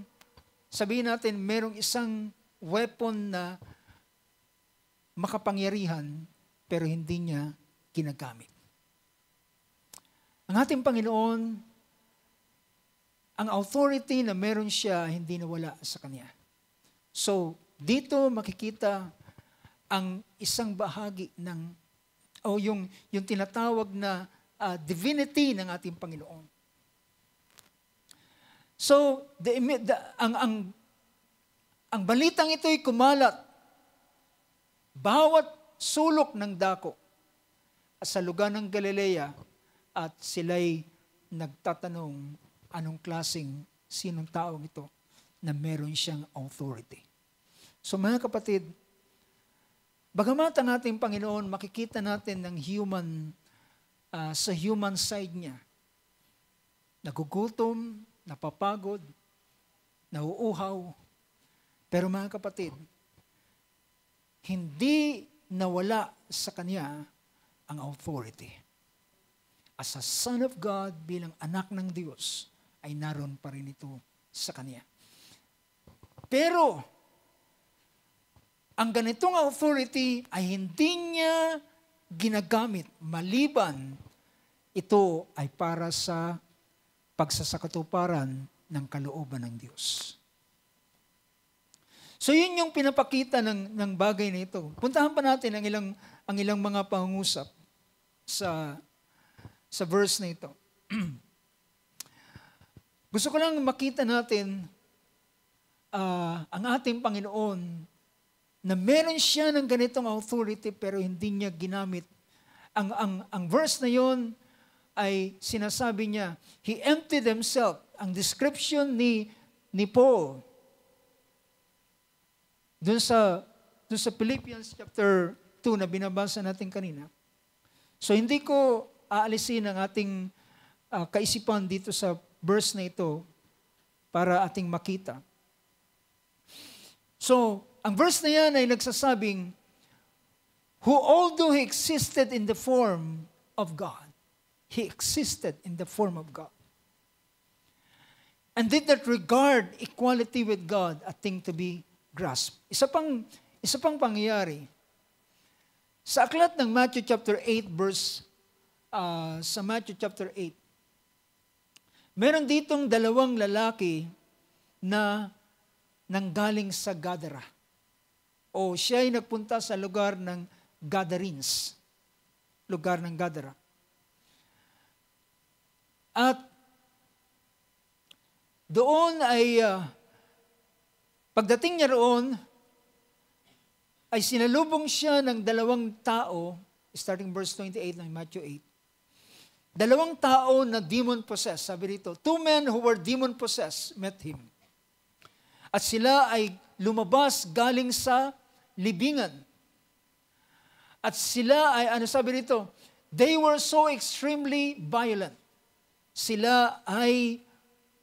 sabihin natin, merong isang weapon na makapangyarihan pero hindi niya ginagamit. Ang ating Panginoon, ang authority na meron siya, hindi nawala sa Kanya. So, dito makikita ang isang bahagi ng, o yung tinatawag na divinity ng ating Panginoon. So, ang balitang ito'y kumalat bawat sulok ng dako sa lugar ng Galilea at sila'y nagtatanong anong klaseng sinong taong ito na meron siyang authority. So mga kapatid, bagamat ang ating Panginoon, makikita natin ng sa human side niya, nagugutom, napapagod, nauuhaw. Pero mga kapatid, hindi nawala sa Kanya ang authority. As a Son of God, bilang anak ng Diyos, ay naroon pa rin ito sa Kanya. Pero, ang ganitong authority ay hindi niya ginagamit maliban ito ay para sa pagsasakatuparan ng kalooban ng Diyos. So yun yung pinapakita ng bagay na ito. Puntahan pa natin ang ilang mga pangungusap sa verse na ito. Gusto ko lang makita natin ang ating Panginoon na meron siya ng ganitong authority pero hindi niya ginamit. Ang verse na yon ay sinasabi niya, He emptied Himself. Ang description ni Paul dun sa Philippians chapter 2 na binabasa natin kanina. So hindi ko aalisin ang ating kaisipan dito sa verse na ito para ating makita. So, ang verse na yan ay nagsasabing, who although He existed in the form of God, He existed in the form of God, and did not regard equality with God a thing to be grasped. Isa pang pangyayari. Sa aklat ng Matthew chapter 8 sa Matthew chapter 8, meron ditong dalawang lalaki na nanggaling sa Gadara. O siya ay nagpunta sa lugar ng Gadarines. Lugar ng Gadara. At doon ay, pagdating niya roon, ay sinalubong siya ng dalawang tao, starting verse 28 ng Matthew 8. Dalawang tao na demon-possessed. Sabi rito, 2 men who were demon-possessed met Him. At sila ay lumabas galing sa libingan. At sila ay, sabi rito, they were so extremely violent. Sila ay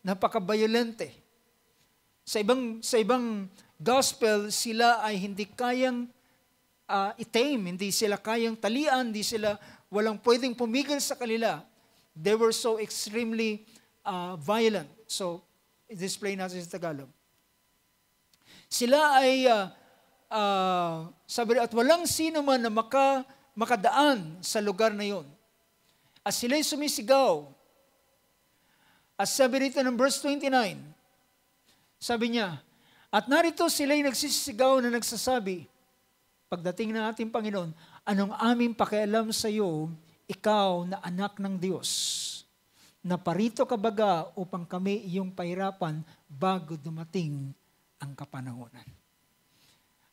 napaka-violente. Sa ibang gospel, sila ay hindi kayang i-tame, hindi sila kayang talian, walang pwedeng pumigil sa kanila. They were so extremely violent. So, I-display natin sa Tagalog. Sila ay, sabi at walang sino man na makadaan sa lugar na yon. At sila'y sumisigaw. At sabi rito ng verse 29, sabi niya, at narito sila'y nagsisigaw na nagsasabi, pagdating ng ating Panginoon, anong aming pakialam sa iyo, ikaw na anak ng Diyos, na parito ka baga upang kami iyong pahirapan bago dumating ang kapanahonan.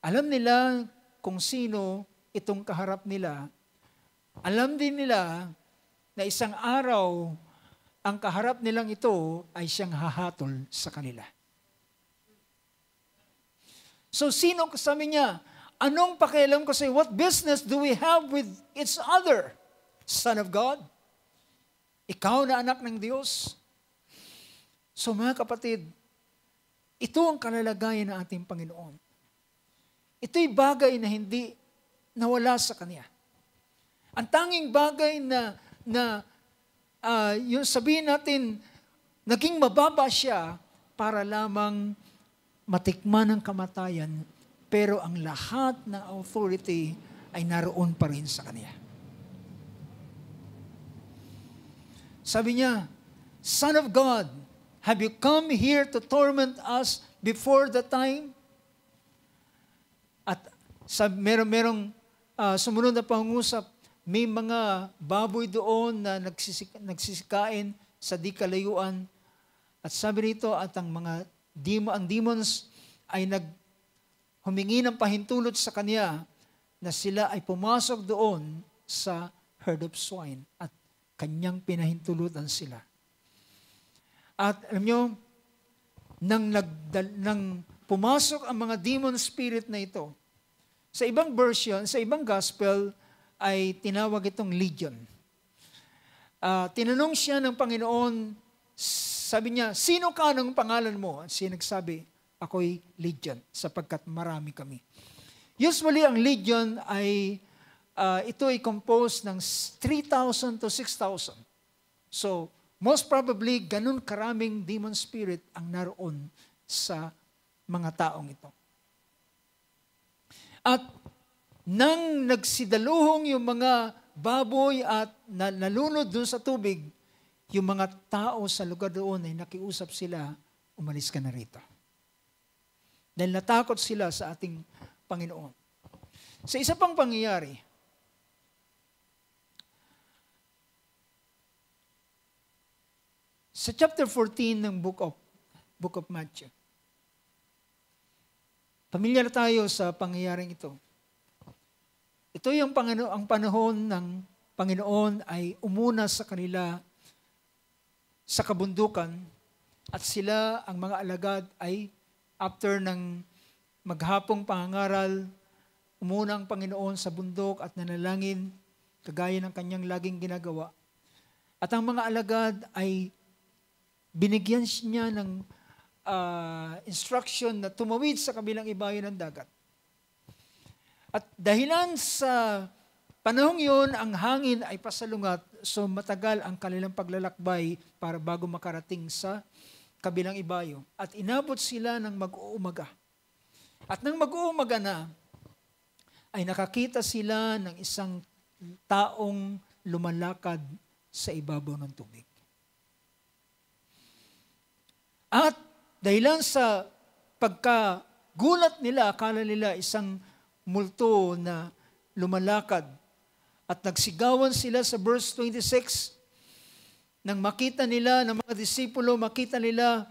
Alam nila kung sino itong kaharap nila. Alam din nila na isang araw, ang kaharap nilang ito ay siyang hahatol sa kanila. So sino, sabi niya, anong pakialam ko sa iyo? What business do we have with each other? Son of God? Ikaw na anak ng Diyos? So mga kapatid, ito ang kalalagayan ng ating Panginoon. Ito'y bagay na hindi nawala sa Kanya. Ang tanging bagay na yung sabihin natin, naging mababa siya para lamang matikman ang kamatayan, pero ang lahat ng authority ay naroon pa rin sa Kanya. Sabi niya, Son of God, have you come here to torment us before the time? At merong sumunod na pangungusap, may mga baboy doon na nagsisikain sa di kalayuan. At sabi rito, at ang demons ay humingi ng pahintulot sa kanya na sila ay pumasok doon sa herd of swine at kanyang pinahintulutan sila. At alam nyo, nang pumasok ang mga demon spirit na ito, sa ibang version, sa ibang gospel, ay tinawag itong legion. Tinanong siya ng Panginoon, sabi niya, sino ka ng pangalan mo? At siya nagsabi, ako'y legion, sapagkat marami kami. Usually, ang legion ay, ito ay composed ng 3,000 to 6,000. So, most probably, ganun karaming demon spirit ang naroon sa mga taong ito. At nang nagsidaluhong yung mga baboy at nalunod doon sa tubig, yung mga tao sa lugar doon ay nakiusap sila, umalis ka na rito. Dahil natakot sila sa ating Panginoon. Sa isa pang pangyayari, sa chapter 14 ng book of Matthew, pamilyar tayo sa pangyayaring ito. Ito yung ang panahon ng Panginoon ay umuna sa kanila sa kabundukan at sila, ang mga alagad, ay after ng maghapong pangangaral, umuna ang Panginoon sa bundok at nanalangin, kagaya ng kanyang laging ginagawa. At ang mga alagad ay binigyan niya ng instruction na tumawid sa kabilang ibayo ng dagat. At dahilan sa panahong yun, ang hangin ay pasalungat, so matagal ang kanilang paglalakbay para bago makarating sa kabilang ibayo. At inabot sila ng mag-uumaga. At nang mag-uumaga na, ay nakakita sila ng isang taong lumalakad sa ibabaw ng tubig. At dahilan sa pagkagulat nila, akala nila isang multo na lumalakad. At nagsigawan sila sa verse 26, nang makita nila ng mga disipulo, makita nila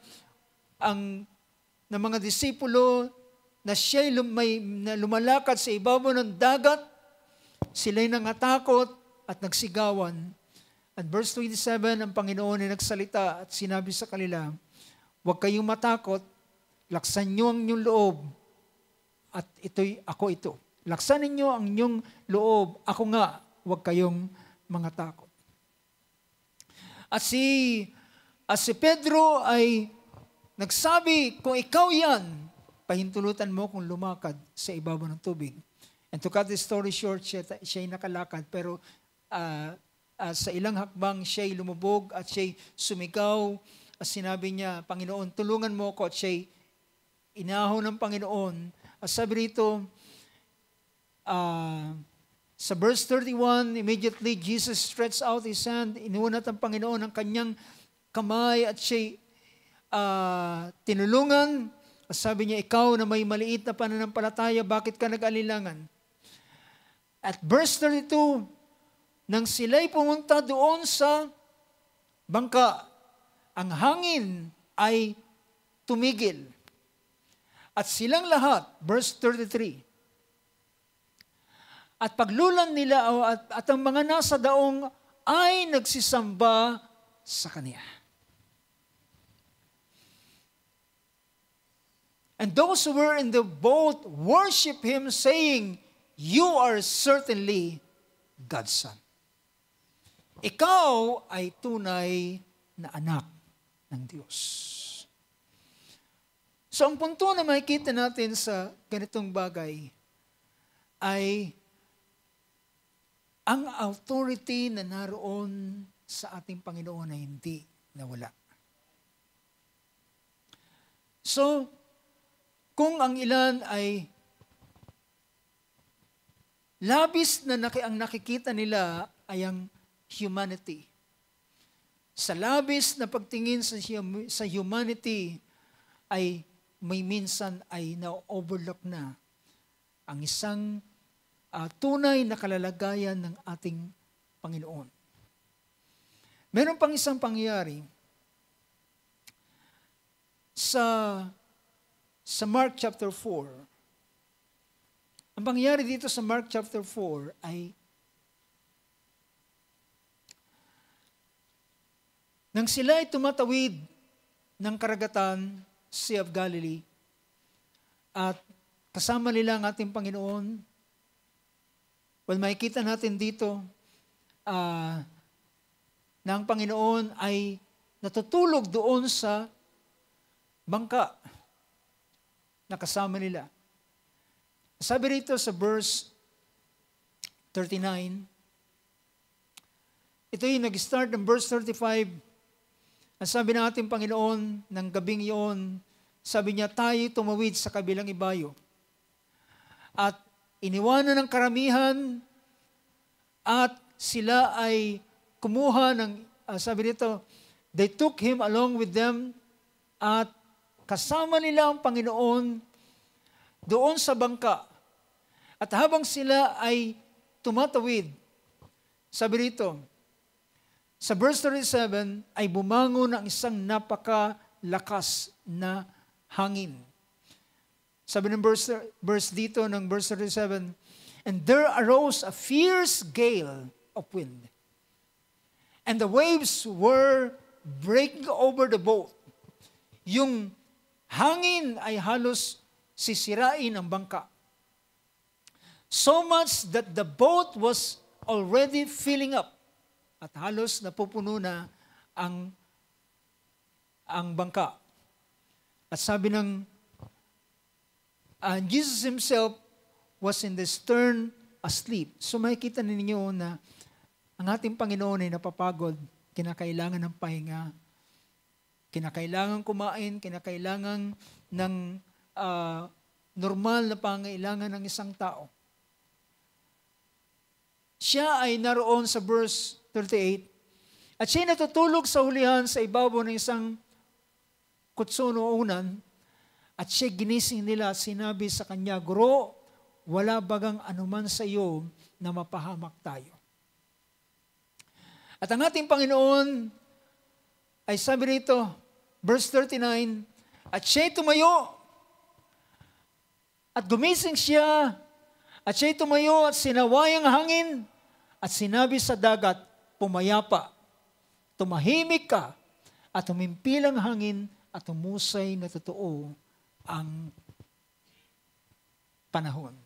ng mga disipulo na siya'y lumalakad sa ibabaw ng dagat, sila'y nangatakot at nagsigawan. At verse 27, ang Panginoon ay nagsalita at sinabi sa kanila, huwag kayong matakot, laksan niyo ang inyong loob, at ako ito. Laksan ninyo ang inyong loob, ako nga, huwag kayong mga takot. At si Pedro ay nagsabi, kung ikaw yan, pahintulutan mo kung lumakad sa ibabaw ng tubig. And to cut the story short, siya'y nakalakad, pero sa ilang hakbang siya'y lumubog at siya'y sumigaw sinabi niya, Panginoon, tulungan mo ako, at siya'y inahon ng Panginoon. At sabi rito, sa verse 31, immediately Jesus stretched out his hand, inuunat ang Panginoon ang kanyang kamay at siya'y tinulungan. At sabi niya, ikaw na may maliit na pananampalataya, bakit ka nag-alilangan? At verse 32, nang sila'y pumunta doon sa bangka, ang hangin ay tumigil. At silang lahat, verse 33, at paglulan nila at ang mga nasa daong ay nagsisamba sa Kanya. And those who were in the boat worship Him, saying, you are certainly God's Son. Ikaw ay tunay na anak ng Diyos. So ang punto na makikita natin sa ganitong bagay ay ang authority na naroon sa ating Panginoon ay hindi nawala. So, kung ang ilan ay labis na ang nakikita nila ay ang humanity. Sa labis na pagtingin sa humanity ay may minsan ay na-overlook na ang isang tunay na kalalagayan ng ating Panginoon. Meron pang isang pangyayari sa Mark chapter 4. Ang pangyayari dito sa Mark chapter 4 ay nang sila ay tumatawid ng karagatan, Sea of Galilee, at kasama nila ang ating Panginoon. Well, makikita natin dito na ang Panginoon ay natutulog doon sa bangka na kasama nila. Sabi rito sa verse 39, ito yung nag-start ng verse 35. Ang sabi ng ating Panginoon ng gabing iyon, sabi niya, tayo tumawid sa kabilang ibayo. At iniwanan ng karamihan at sila ay kumuha ng, sabi dito, they took Him along with them at kasama nila ang Panginoon doon sa bangka. At habang sila ay tumatawid, sabi dito, sa verse 37, ay bumangon ang isang napakalakas na hangin. Sabi ng verse dito ng verse 37, and there arose a fierce gale of wind, and the waves were breaking over the boat. Yung hangin ay halos sisirain ang bangka. So much that the boat was already filling up. At halos napupuno na ang bangka. At sabi ng Jesus Himself was in the stern asleep. So makikita ninyo na ang ating Panginoon ay napapagod, kinakailangan ng pahinga, kinakailangan kumain, kinakailangan ng normal na pangailangan ng isang tao. Siya ay naroon sa verse 38, at siya natutulog sa hulihan sa ibabaw ng isang kutsuno o unan, at siya ginising nila, sinabi sa kanya, Guro, wala bagang anuman sa iyo na mapahamak tayo. At ang ating Panginoon ay sabi rito, verse 39, at siya'y tumayo, at gumising siya, at siya'y tumayo at sinaway ang hangin, at sinabi sa dagat, pumayapa, tumahimik ka, at tumimpilang hangin, at umusay na totoo ang panahon.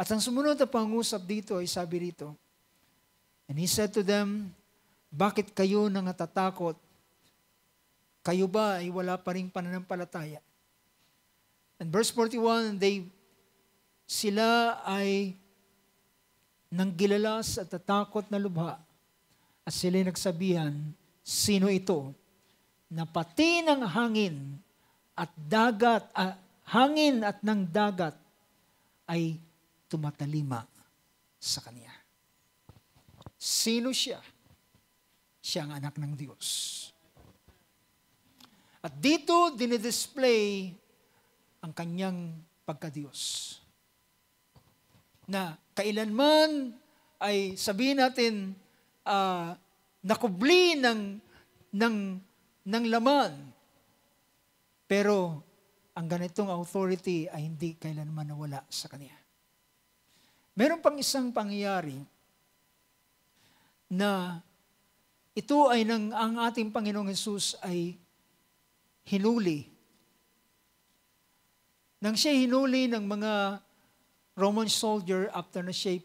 At ang sumunod na pangusap dito ay sabi rito, and He said to them, bakit kayo nangatatakot? Kayo ba ay wala pa ring pananampalataya? And verse 41, sila ay nanggilalas at tatakot na lubha, at sila nagsabihan, sino ito na pati ng hangin at dagat, hangin at ng dagat ay tumatalima sa Kanya. Sino siya? Siya ang anak ng Diyos. At dito dinidisplay ang Kanyang pagka-Diyos. Na kailanman ay sabihin natin nakubli ng laman. Pero ang ganitong authority ay hindi kailanman nawala sa Kanya. Meron pang isang pangyayari na ito ay ang ating Panginoong Hesus ay hinuli. Nang siya hinuli ng mga Roman soldier after na siya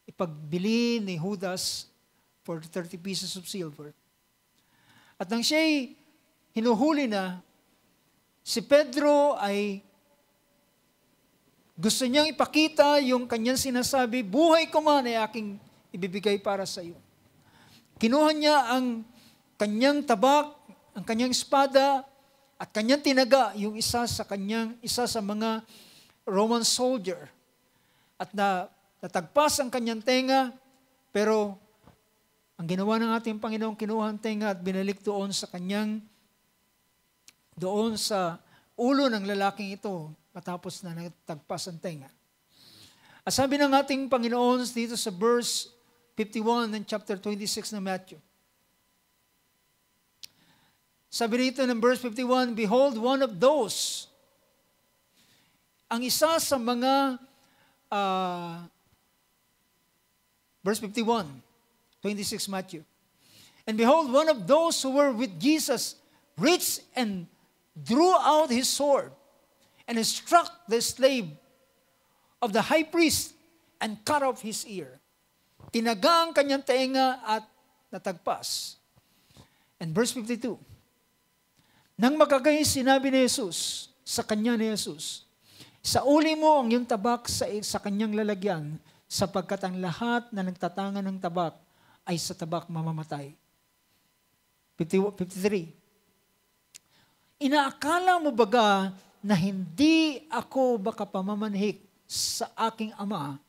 ipagbili ni Judas for 30 pieces of silver. At nang siya hinuhuli na, si Pedro ay gusto niyang ipakita yung kanyang sinasabi, buhay ko man ay aking ibibigay para sa iyo. Kinuha niya ang kanyang tabak, ang kanyang espada, at kanyang tinaga yung isa sa mga Roman soldier. At natagpas ang kanyang tenga, pero ang ginawa ng ating Panginoon, kinuha ang tenga at binalik doon sa ulo ng lalaking ito, matapos na natagpas ang tenga. At sabi ng ating Panginoon dito sa verse 51 ng chapter 26 ng Matthew. Sabi rito ng verse 51, behold, one of those, ang isa sa mga, verse 51, 26 Matthew. And behold, one of those who were with Jesus reached and drew out his sword and struck the slave of the high priest and cut off his ear. Tinaga ang kanyang tenga at natagpas. And verse 52, nang magagay sinabi ni Jesus sa kanya ni Jesus, sauli mo ang iyong tabak sa kanyang lalagyan, sapagkat ang lahat na nagtatanga ng tabak ay sa tabak mamamatay. 53. Inaakala mo baga na hindi ako baka pamamanhik sa aking Ama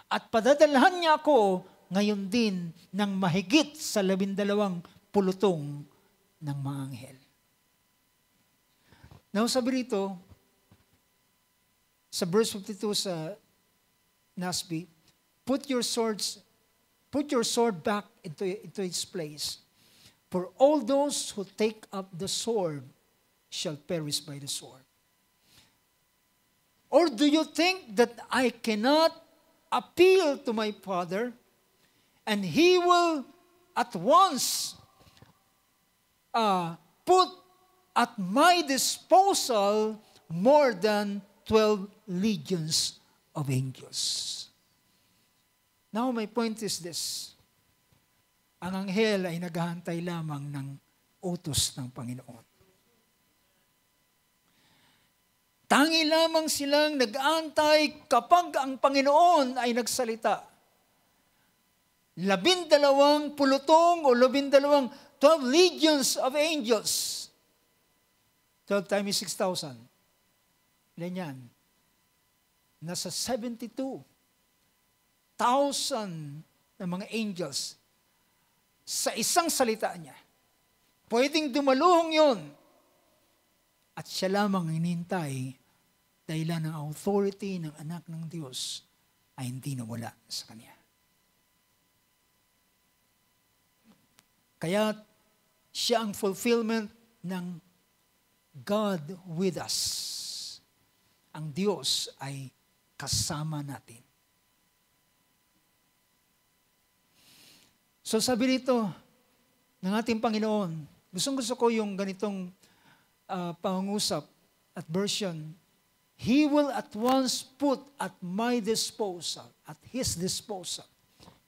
at padadalhan niya ako ngayon din ng mahigit sa 12 pulutong ng mga anghel. Now sabi rito, sa verse 52 sa NASB, put your sword back into its place. For all those who take up the sword shall perish by the sword. Or do you think that I cannot appeal to my Father, and He will at once put at my disposal more than 12 legions of angels? Now, my point is this. Ang anghel ay naghahantay lamang ng utos ng Panginoon. Tangi lamang silang nag-aantay kapag ang Panginoon ay nagsalita. 12 pulutong o 12 legions of angels. 12 times 6,000. Ilan yan? Nasa 72,000 na mga angels sa isang salita niya. Pwedeng dumaluhong yun. At siya lamang hinintay dahilan ng authority ng anak ng Diyos ay hindi nawala sa Kanya. Kaya siya ang fulfillment ng God with us. Ang Diyos ay kasama natin. So sabi rito ng ating Panginoon, gusto ko yung ganitong pangungusap at version, He will at once put at my disposal, at His disposal.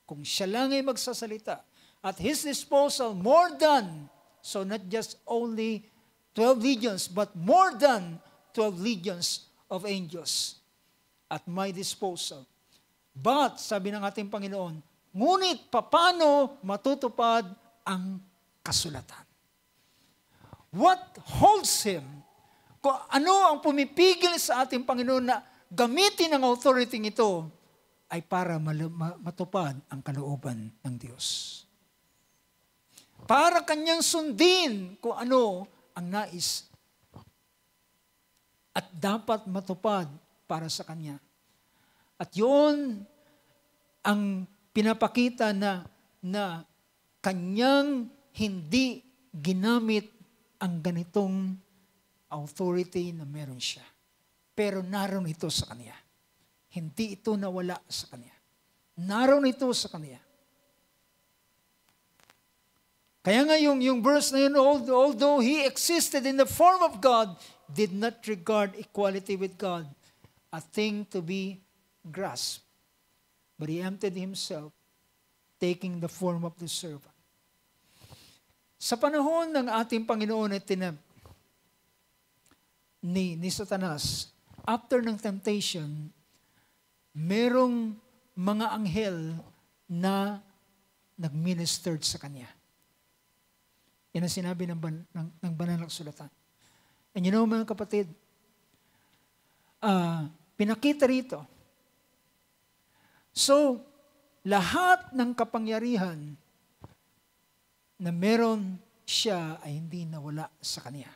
Kung siya lang ay magsasalita, at His disposal more than, so not just only 12 legions, but more than 12 legions of angels at my disposal. But, sabi ng ating Panginoon, ngunit paano matutupad ang kasulatan. What holds Him? Kung ano ang pumipigil sa ating Panginoon na gamitin ang authority ito ay para matupad ang kalooban ng Diyos. Para Kanyang sundin kung ano ang nais at dapat matupad para sa Kanya. At yun ang pinapakita na Kanyang hindi ginamit ang ganitong authority na meron siya. Pero naroon ito sa Kanya. Hindi ito nawala sa Kanya. Naroon ito sa Kanya. Kaya nga yung verse na yun, although He existed in the form of God, did not regard equality with God a thing to be grasped. But He emptied Himself, taking the form of the servant. Sa panahon ng ating Panginoon ni Satanas, after ng temptation, merong mga anghel na nag-ministered sa Kanya. Yan ang sinabi ng banal na kasulatan. And you know, mga kapatid, pinakita rito. So, lahat ng kapangyarihan na meron siya ay hindi nawala sa Kanya.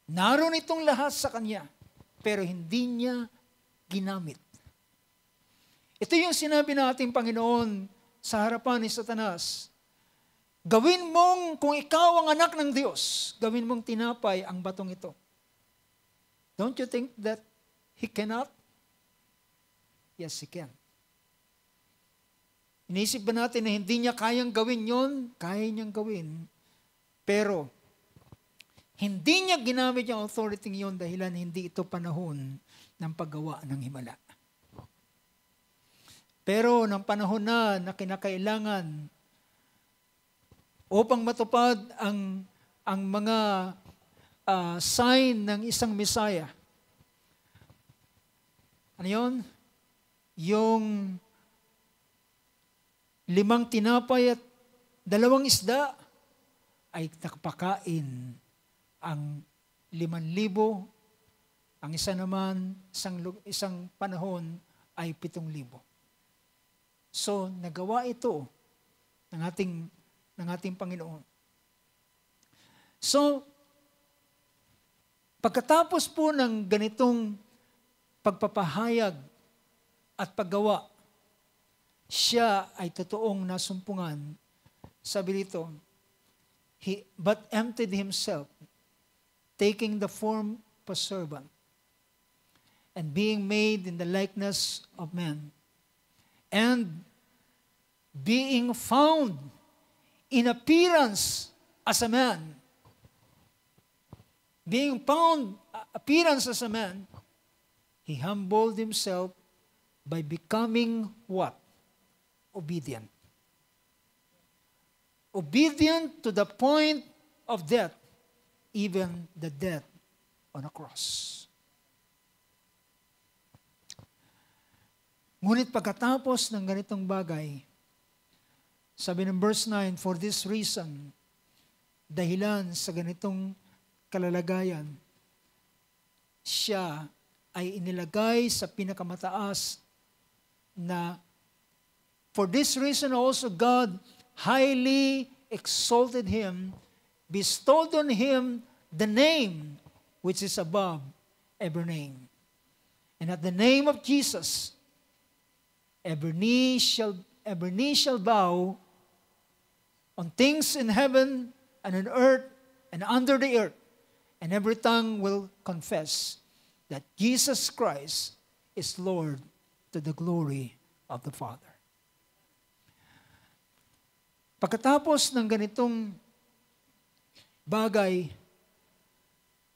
Naroon itong lahat sa Kanya, pero hindi niya ginamit. Ito yung sinabi ng ating Panginoon sa harapan ni Satanas. Gawin mong, kung ikaw ang anak ng Diyos, gawin mong tinapay ang batong ito. Don't you think that He cannot? Yes, He can. Inisip ba natin na hindi niya kayang gawin yon? Kaya niyang gawin. Pero, hindi niya ginamit yung authority yon dahilan hindi ito panahon ng paggawa ng himala. Pero, ng panahon na kinakailangan upang matupad ang mga sign ng isang Messiah. Ano yun? Yung 5 tinapay at 2 isda ay nakapakain ang 5,000. Ang isa naman, isang panahon ay 7,000. So, nagawa ito ng ating Panginoon. So, pagkatapos po ng ganitong pagpapahayag at paggawa, siya ay totoong nasumpungan. Sabi dito, but emptied Himself, taking the form of a servant, and being made in the likeness of man, and being found in appearance as a man. Being found appearance as a man, He humbled Himself by becoming what? Obedient. Obedient to the point of death, even the death on a cross. Ngunit pagkatapos ng ganitong bagay, sabi ng verse 9, for this reason, dahilan sa ganitong kalalagayan, siya ay inilagay sa pinakamataas na for this reason also God highly exalted Him, bestowed on Him the name which is above every name. And at the name of Jesus, every knee shall bow on things in heaven and on earth and under the earth, and every tongue will confess that Jesus Christ is Lord to the glory of the Father. Pagkatapos ng ganitong bagay,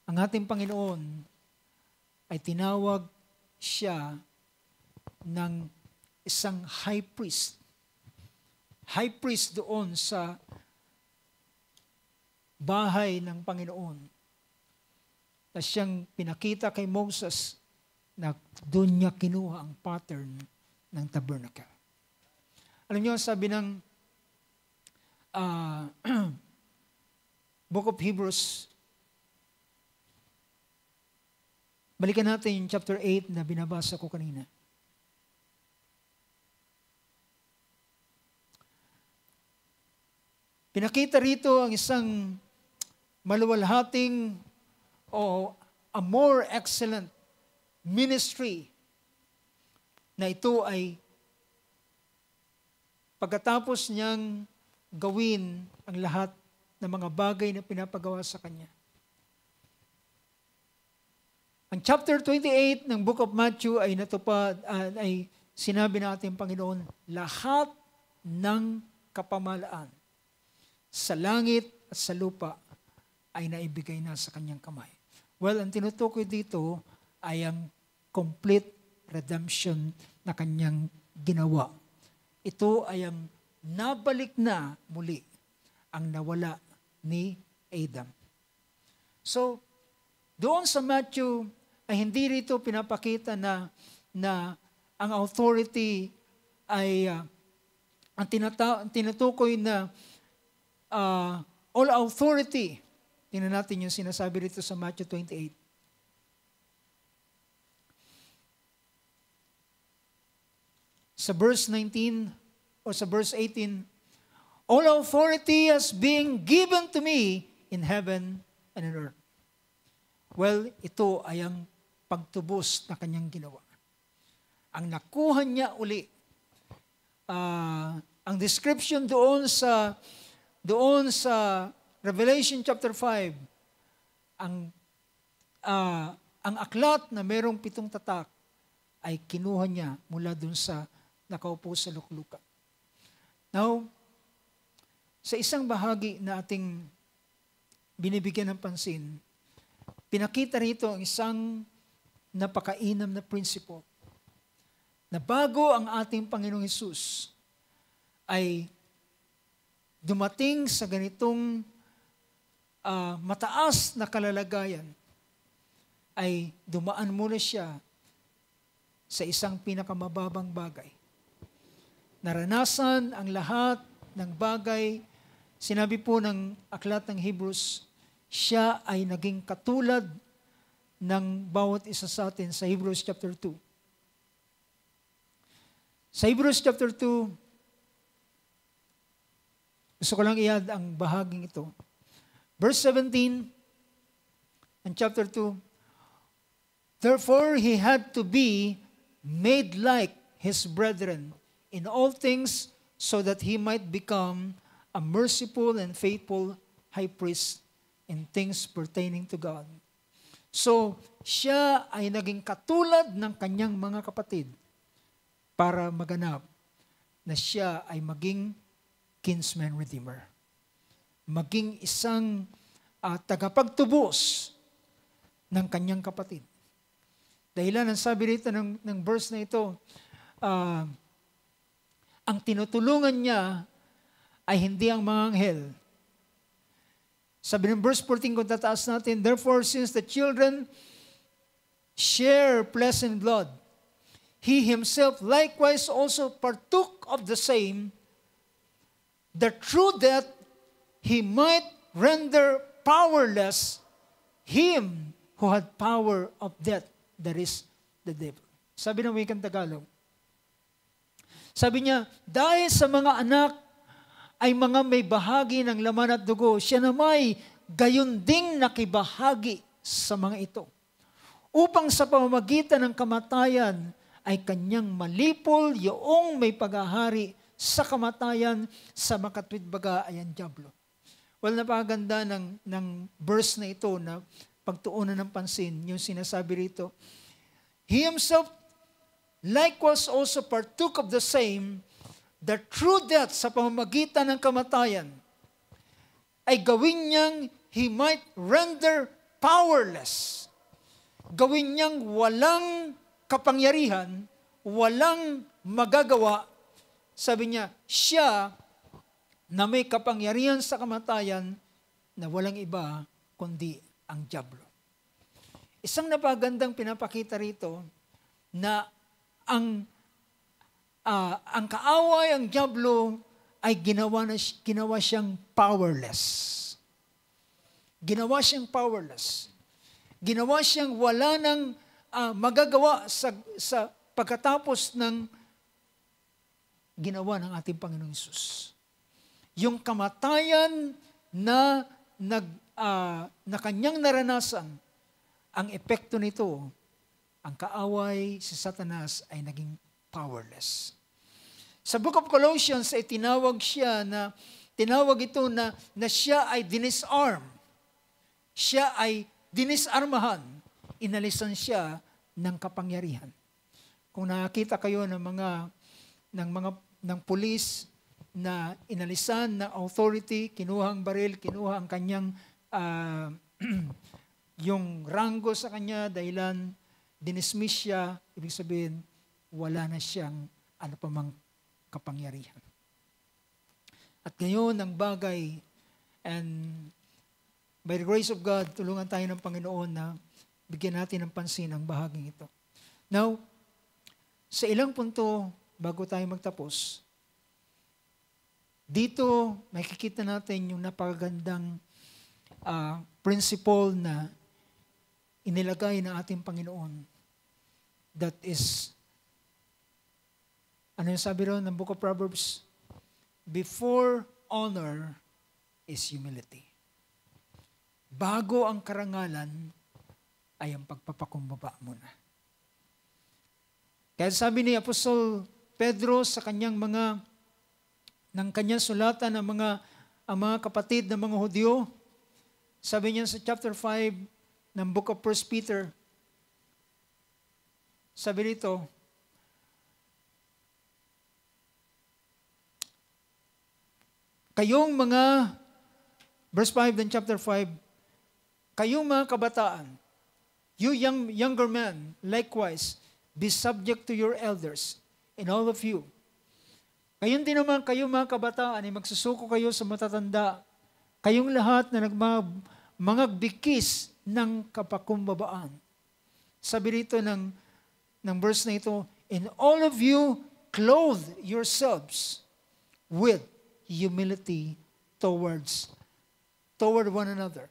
ang ating Panginoon ay tinawag siya ng isang high priest. High priest doon sa bahay ng Panginoon. Na siyang pinakita kay Moses na doon niya kinuha ang pattern ng tabernacle. Alam niyo, sabi ng uh, Book of Hebrews. Balikan natin yung chapter 8 na binabasa ko kanina. Pinakita rito ang isang maluwalhating o a more excellent ministry na ito ay pagkatapos niyang gawin ang lahat ng mga bagay na pinapagawa sa kanya. Ang chapter 28 ng Book of Matthew ay natupad, ay sinabi natin, Panginoon, lahat ng kapamalaan sa langit at sa lupa ay naibigay na sa kanyang kamay. Well, ang tinutukoy dito ay ang complete redemption na kanyang ginawa. Ito ay ang nabalik na muli ang nawala ni Adam. So, doon sa Matthew ay hindi rito pinapakita na ang authority ay ang tinutukoy na all authority. Tingnan natin yung sinasabi rito sa Matthew 28. Sa verse 19 or sa verse 18, all authority has been given to me in heaven and on earth. Well, ito ay ang pagtubos na kanyang ginawa. Ang nakuha niya uli, ang description doon sa Revelation chapter 5, ang aklat na merong 7 tatak ay kinuha niya mula doon sa nakaupo sa luklukan. Now, sa isang bahagi na ating binibigyan ng pansin, pinakita rito ang isang napakainam na prinsipo na bago ang ating Panginoong Hesus ay dumating sa ganitong mataas na kalalagayan, ay dumaan muna siya sa isang pinakamababang bagay. Naranasan ang lahat ng bagay. Sinabi po ng aklat ng Hebrews, siya ay naging katulad ng bawat isa sa atin sa Hebrews chapter 2. Sa Hebrews chapter 2, gusto ko lang i-add ang bahaging ito. Verse 17, in chapter 2, therefore he had to be made like his brethren in all things so that he might become a merciful and faithful high priest in things pertaining to God. So, siya ay naging katulad ng kanyang mga kapatid para maganap na siya ay maging kinsman redeemer. Maging isang tagapagtubos ng kanyang kapatid. Dahilan ang sabi rito ng verse na ito, ang tinutulungan niya ay hindi ang mga anghel. Sabi ng verse 14 kung tataas natin, therefore since the children share flesh and blood, he himself likewise also partook of the same, that through death he might render powerless him who had power of death, that is the devil. Sabi ng wikang Tagalog, sabi niya, dahil sa mga anak ay mga may bahagi ng laman at dugo, siya na may gayon ding nakibahagi sa mga ito. Upang sa pamamagitan ng kamatayan ay kanyang malipol yung may paghahari sa kamatayan sa makatwidbaga ay ang dyablo. Well, napakaganda ng verse na ito na pagtuunan ng pansin, yung sinasabi rito, he himself likewise also partook of the same, that through death sa pamamagitan ng kamatayan ay gawin niyang he might render powerless. Gawin niyang walang kapangyarihan, walang magagawa. Sabi niya, siya na may kapangyarihan sa kamatayan na walang iba kundi ang dyablo. Isang napagandang pinapakita rito na ang kaaway, ang dyablo, ay ginawa siyang powerless. Ginawa siyang powerless. Ginawa siyang wala ng magagawa sa pagkatapos ng ginawa ng ating Panginoong Hesus. Yung kamatayan na kanyang naranasan, ang epekto nito, ang kaaway si Satanas ay naging powerless. Sa Book of Colossians ay tinawag ito na siya ay dinisarm. Siya ay dinisarmahan. Inalisan siya ng kapangyarihan. Kung nakakita kayo ng pulis na inalisan ng authority, kinuha ang baril, kinuha ang kanyang yung ranggo sa kanya dahilan dinismiss siya, ibig sabihin, wala na siyang ano pa mang kapangyarihan. At ngayon, ang bagay, and by the grace of God, tulungan tayo ng Panginoon na bigyan natin ng pansin ang bahaging ito. Now, sa ilang punto, bago tayo magtapos, dito, makikita natin yung napakagandang principle na inilagay ng ating Panginoon. That is, ano yung sabi ron ng Book of Proverbs? Before honor is humility. Bago ang karangalan, ay ang pagpapakumbaba muna. Kaya sabi ni Apostol Pedro sa kanyang sulatan ng mga kapatid ng mga Hudyo, sabi niya sa chapter 5 ng Book of 1 Peter, sabi dito, kayong mga, verse 5 ng chapter 5, kayong mga kabataan, you younger men, likewise, be subject to your elders, and all of you. Kayong din naman, kayong mga kabataan, ay magsusuko kayo sa matatanda, kayong lahat na mga bikis ng kapakumbabaan. Sabi dito ng verse na ito, and all of you clothe yourselves with humility toward one another.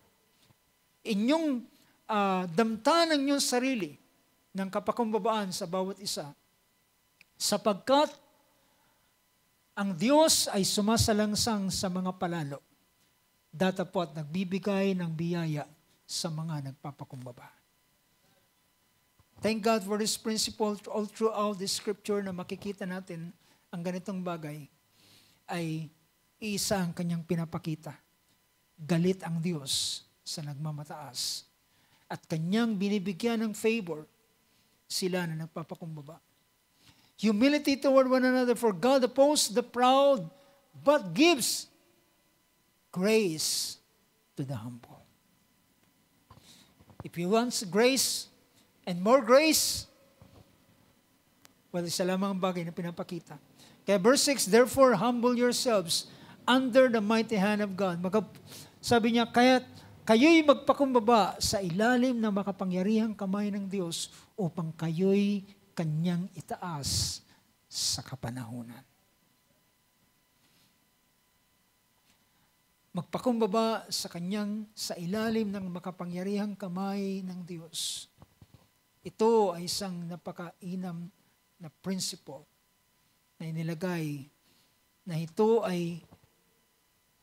Inyong damtan ang inyong sarili ng kapakumbabaan sa bawat isa, sapagkat ang Diyos ay sumasalangsang sa mga palalo, datapot nagbibigay ng biyaya sa mga nagpapakumbaba. Thank God for this principle all throughout the scripture na makikita natin ang ganitong bagay ay isa ang kanyang pinapakita. Galit ang Diyos sa nagmamataas at kanyang binibigyan ng favor sila na nagpapakumbaba. Humility toward one another, for God opposes the proud but gives grace to the humble. If you want grace and more grace, well, isa lamang ang bagay na pinapakita. Kaya verse 6, therefore humble yourselves under the mighty hand of God. Sabi niya, kaya kayo'y magpakumbaba sa ilalim ng makapangyarihang kamay ng Diyos upang kayo'y kanyang itaas sa kapanahunan. Magpakumbaba sa ilalim ng makapangyarihang kamay ng Diyos. Ito ay isang napakainam na principle na inilagay na ito ay,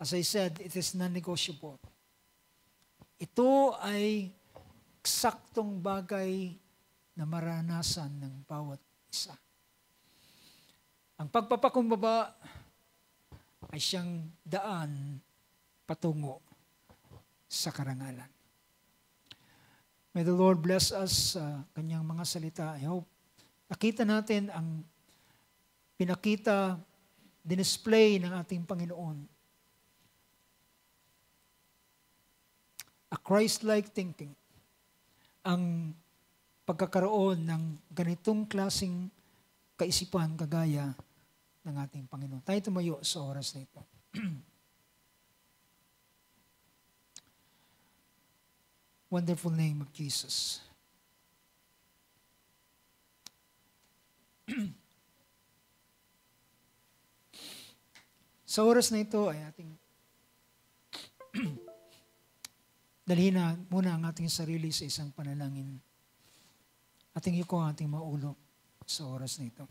as I said, it is non-negotiable. Ito ay eksaktong bagay na maranasan ng bawat isa. Ang pagpapakumbaba ay siyang daan patungo sa karangalan. May the Lord bless us sa kanyang mga salita. I hope nakita natin ang pinakita, dinisplay ng ating Panginoon. A Christ-like thinking. Ang pagkakaroon ng ganitong klaseng kaisipan kagaya ng ating Panginoon. Tayo tumayo sa oras na ito. Wonderful name of Jesus. Sa oras na ito ay ating dalhin na muna ang ating sarili sa isang panalangin. Ating yuko ang ating maulo sa oras na ito.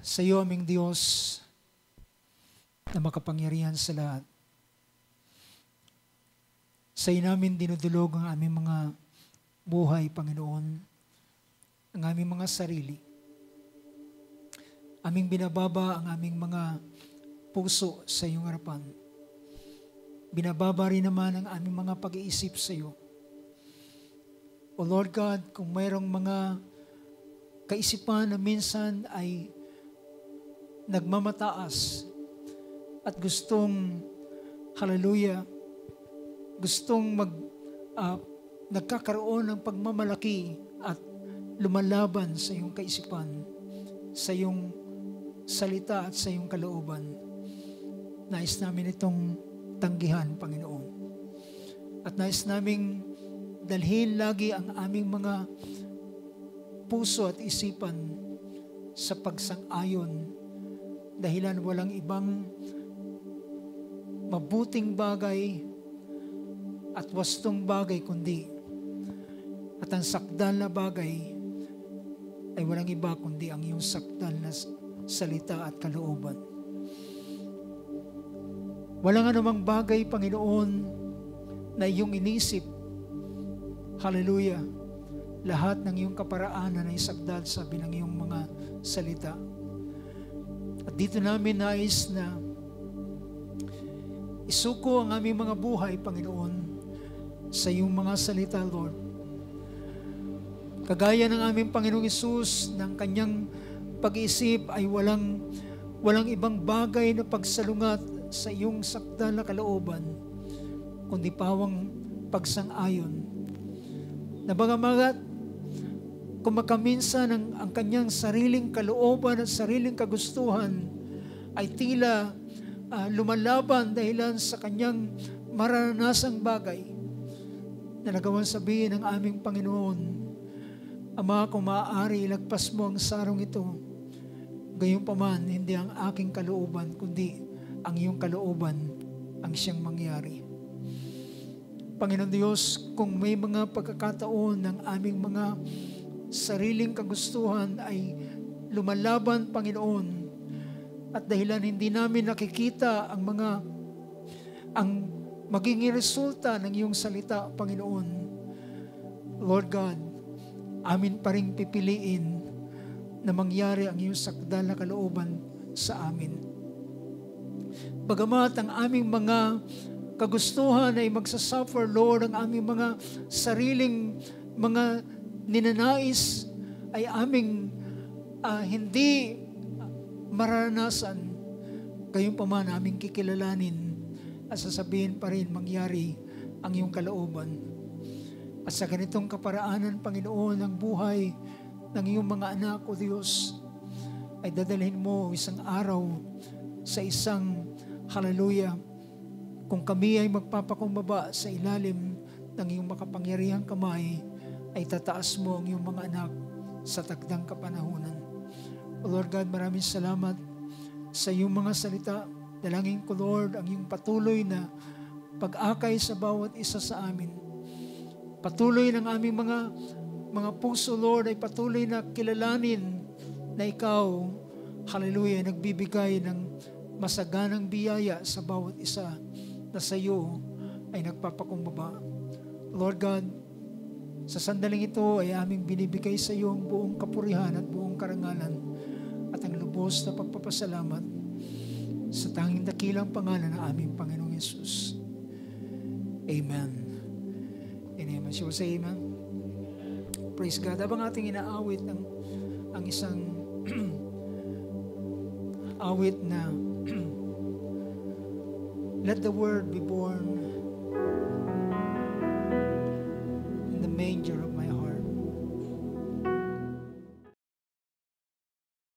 Sa iyo, aming Diyos, na makapangyarihan sa lahat. Sa iyo namin dinudulog ang aming mga buhay, Panginoon, ang aming mga sarili. Aming binababa ang aming mga puso sa iyong harapan. Binababa rin naman ang aming mga pag-iisip sa iyo. O Lord God, kung mayroong mga kaisipan na minsan ay nagmamataas at gustong, hallelujah, gustong nagkakaroon ng pagmamalaki at lumalaban sa iyong kaisipan, sa iyong salita at sa iyong kalooban. Nais namin itong tanggihan, Panginoon. At nais naming dalhin lagi ang aming mga puso at isipan sa pagsang-ayon, dahilan walang ibang mabuting bagay at wastong bagay kundi, at ang sakdal na bagay ay walang iba kundi ang iyong sakdal na salita at kalooban. Walang anumang bagay, Panginoon, na iyong inisip, hallelujah, lahat ng iyong kaparaanan ay sakdal, sabi ng iyong mga salita. At dito namin nais na isuko ang aming mga buhay, Panginoon, sa iyong mga salita, Lord. Kagaya ng aming Panginoong Hesus, ng kanyang pag-iisip ay walang ibang bagay na pagsalungat sa iyong sakdal na kalooban, kundi pawang pagsang-ayon. Na bagamat kumakaminsan ang kanyang sariling kalooban at sariling kagustuhan ay tila lumalaban dahilan sa kanyang maranasang bagay, na nagawan sabihin ng aming Panginoon, Ama, kung maaari, ilagpas mo ang sarong ito. Gayunpaman, hindi ang aking kalooban, kundi ang iyong kalooban ang siyang mangyari. Panginoon Diyos, kung may mga pagkakataon ng aming mga sariling kagustuhan ay lumalaban, Panginoon, at dahilan hindi namin nakikita ang magiging resulta ng iyong salita, Panginoon, Lord God, amin pa rin pipiliin na mangyari ang iyong sakdal na kalooban sa amin. Bagamat ang aming mga kagustuhan ay magsasuffer, Lord, ang aming mga sariling mga ninanais ay aming hindi maranasan, gayunpaman aming kikilalanin at sasabihin pa rin mangyari ang iyong kalooban. At sa ganitong kaparaanan, Panginoon, ng buhay ng iyong mga anak, O Diyos, ay dadalhin mo isang araw sa isang, hallelujah, kung kami ay magpapakumbaba sa ilalim ng iyong makapangyarihang kamay, ay tataas mo ang iyong mga anak sa takdang kapanahunan. O Lord God, maraming salamat sa iyong mga salita. Dalangin ko, Lord, ang iyong patuloy na pag-akay sa bawat isa sa amin. Patuloy ng aming mga puso, Lord, ay patuloy na kilalanin na ikaw, hallelujah, nagbibigay ng masaganang biyaya sa bawat isa na sa iyo ay nagpapakumbaba. Lord God, sa sandaling ito ay aming binibigay sa iyo ang buong kapurihan at buong karangalan at ang lubos na pagpapasalamat sa tanging dakilang pangalan ng aming Panginoong Hesus. Amen. Amen. She will say amen. Praise God. Habang ating inaawit ang isang awit na Let the Word be born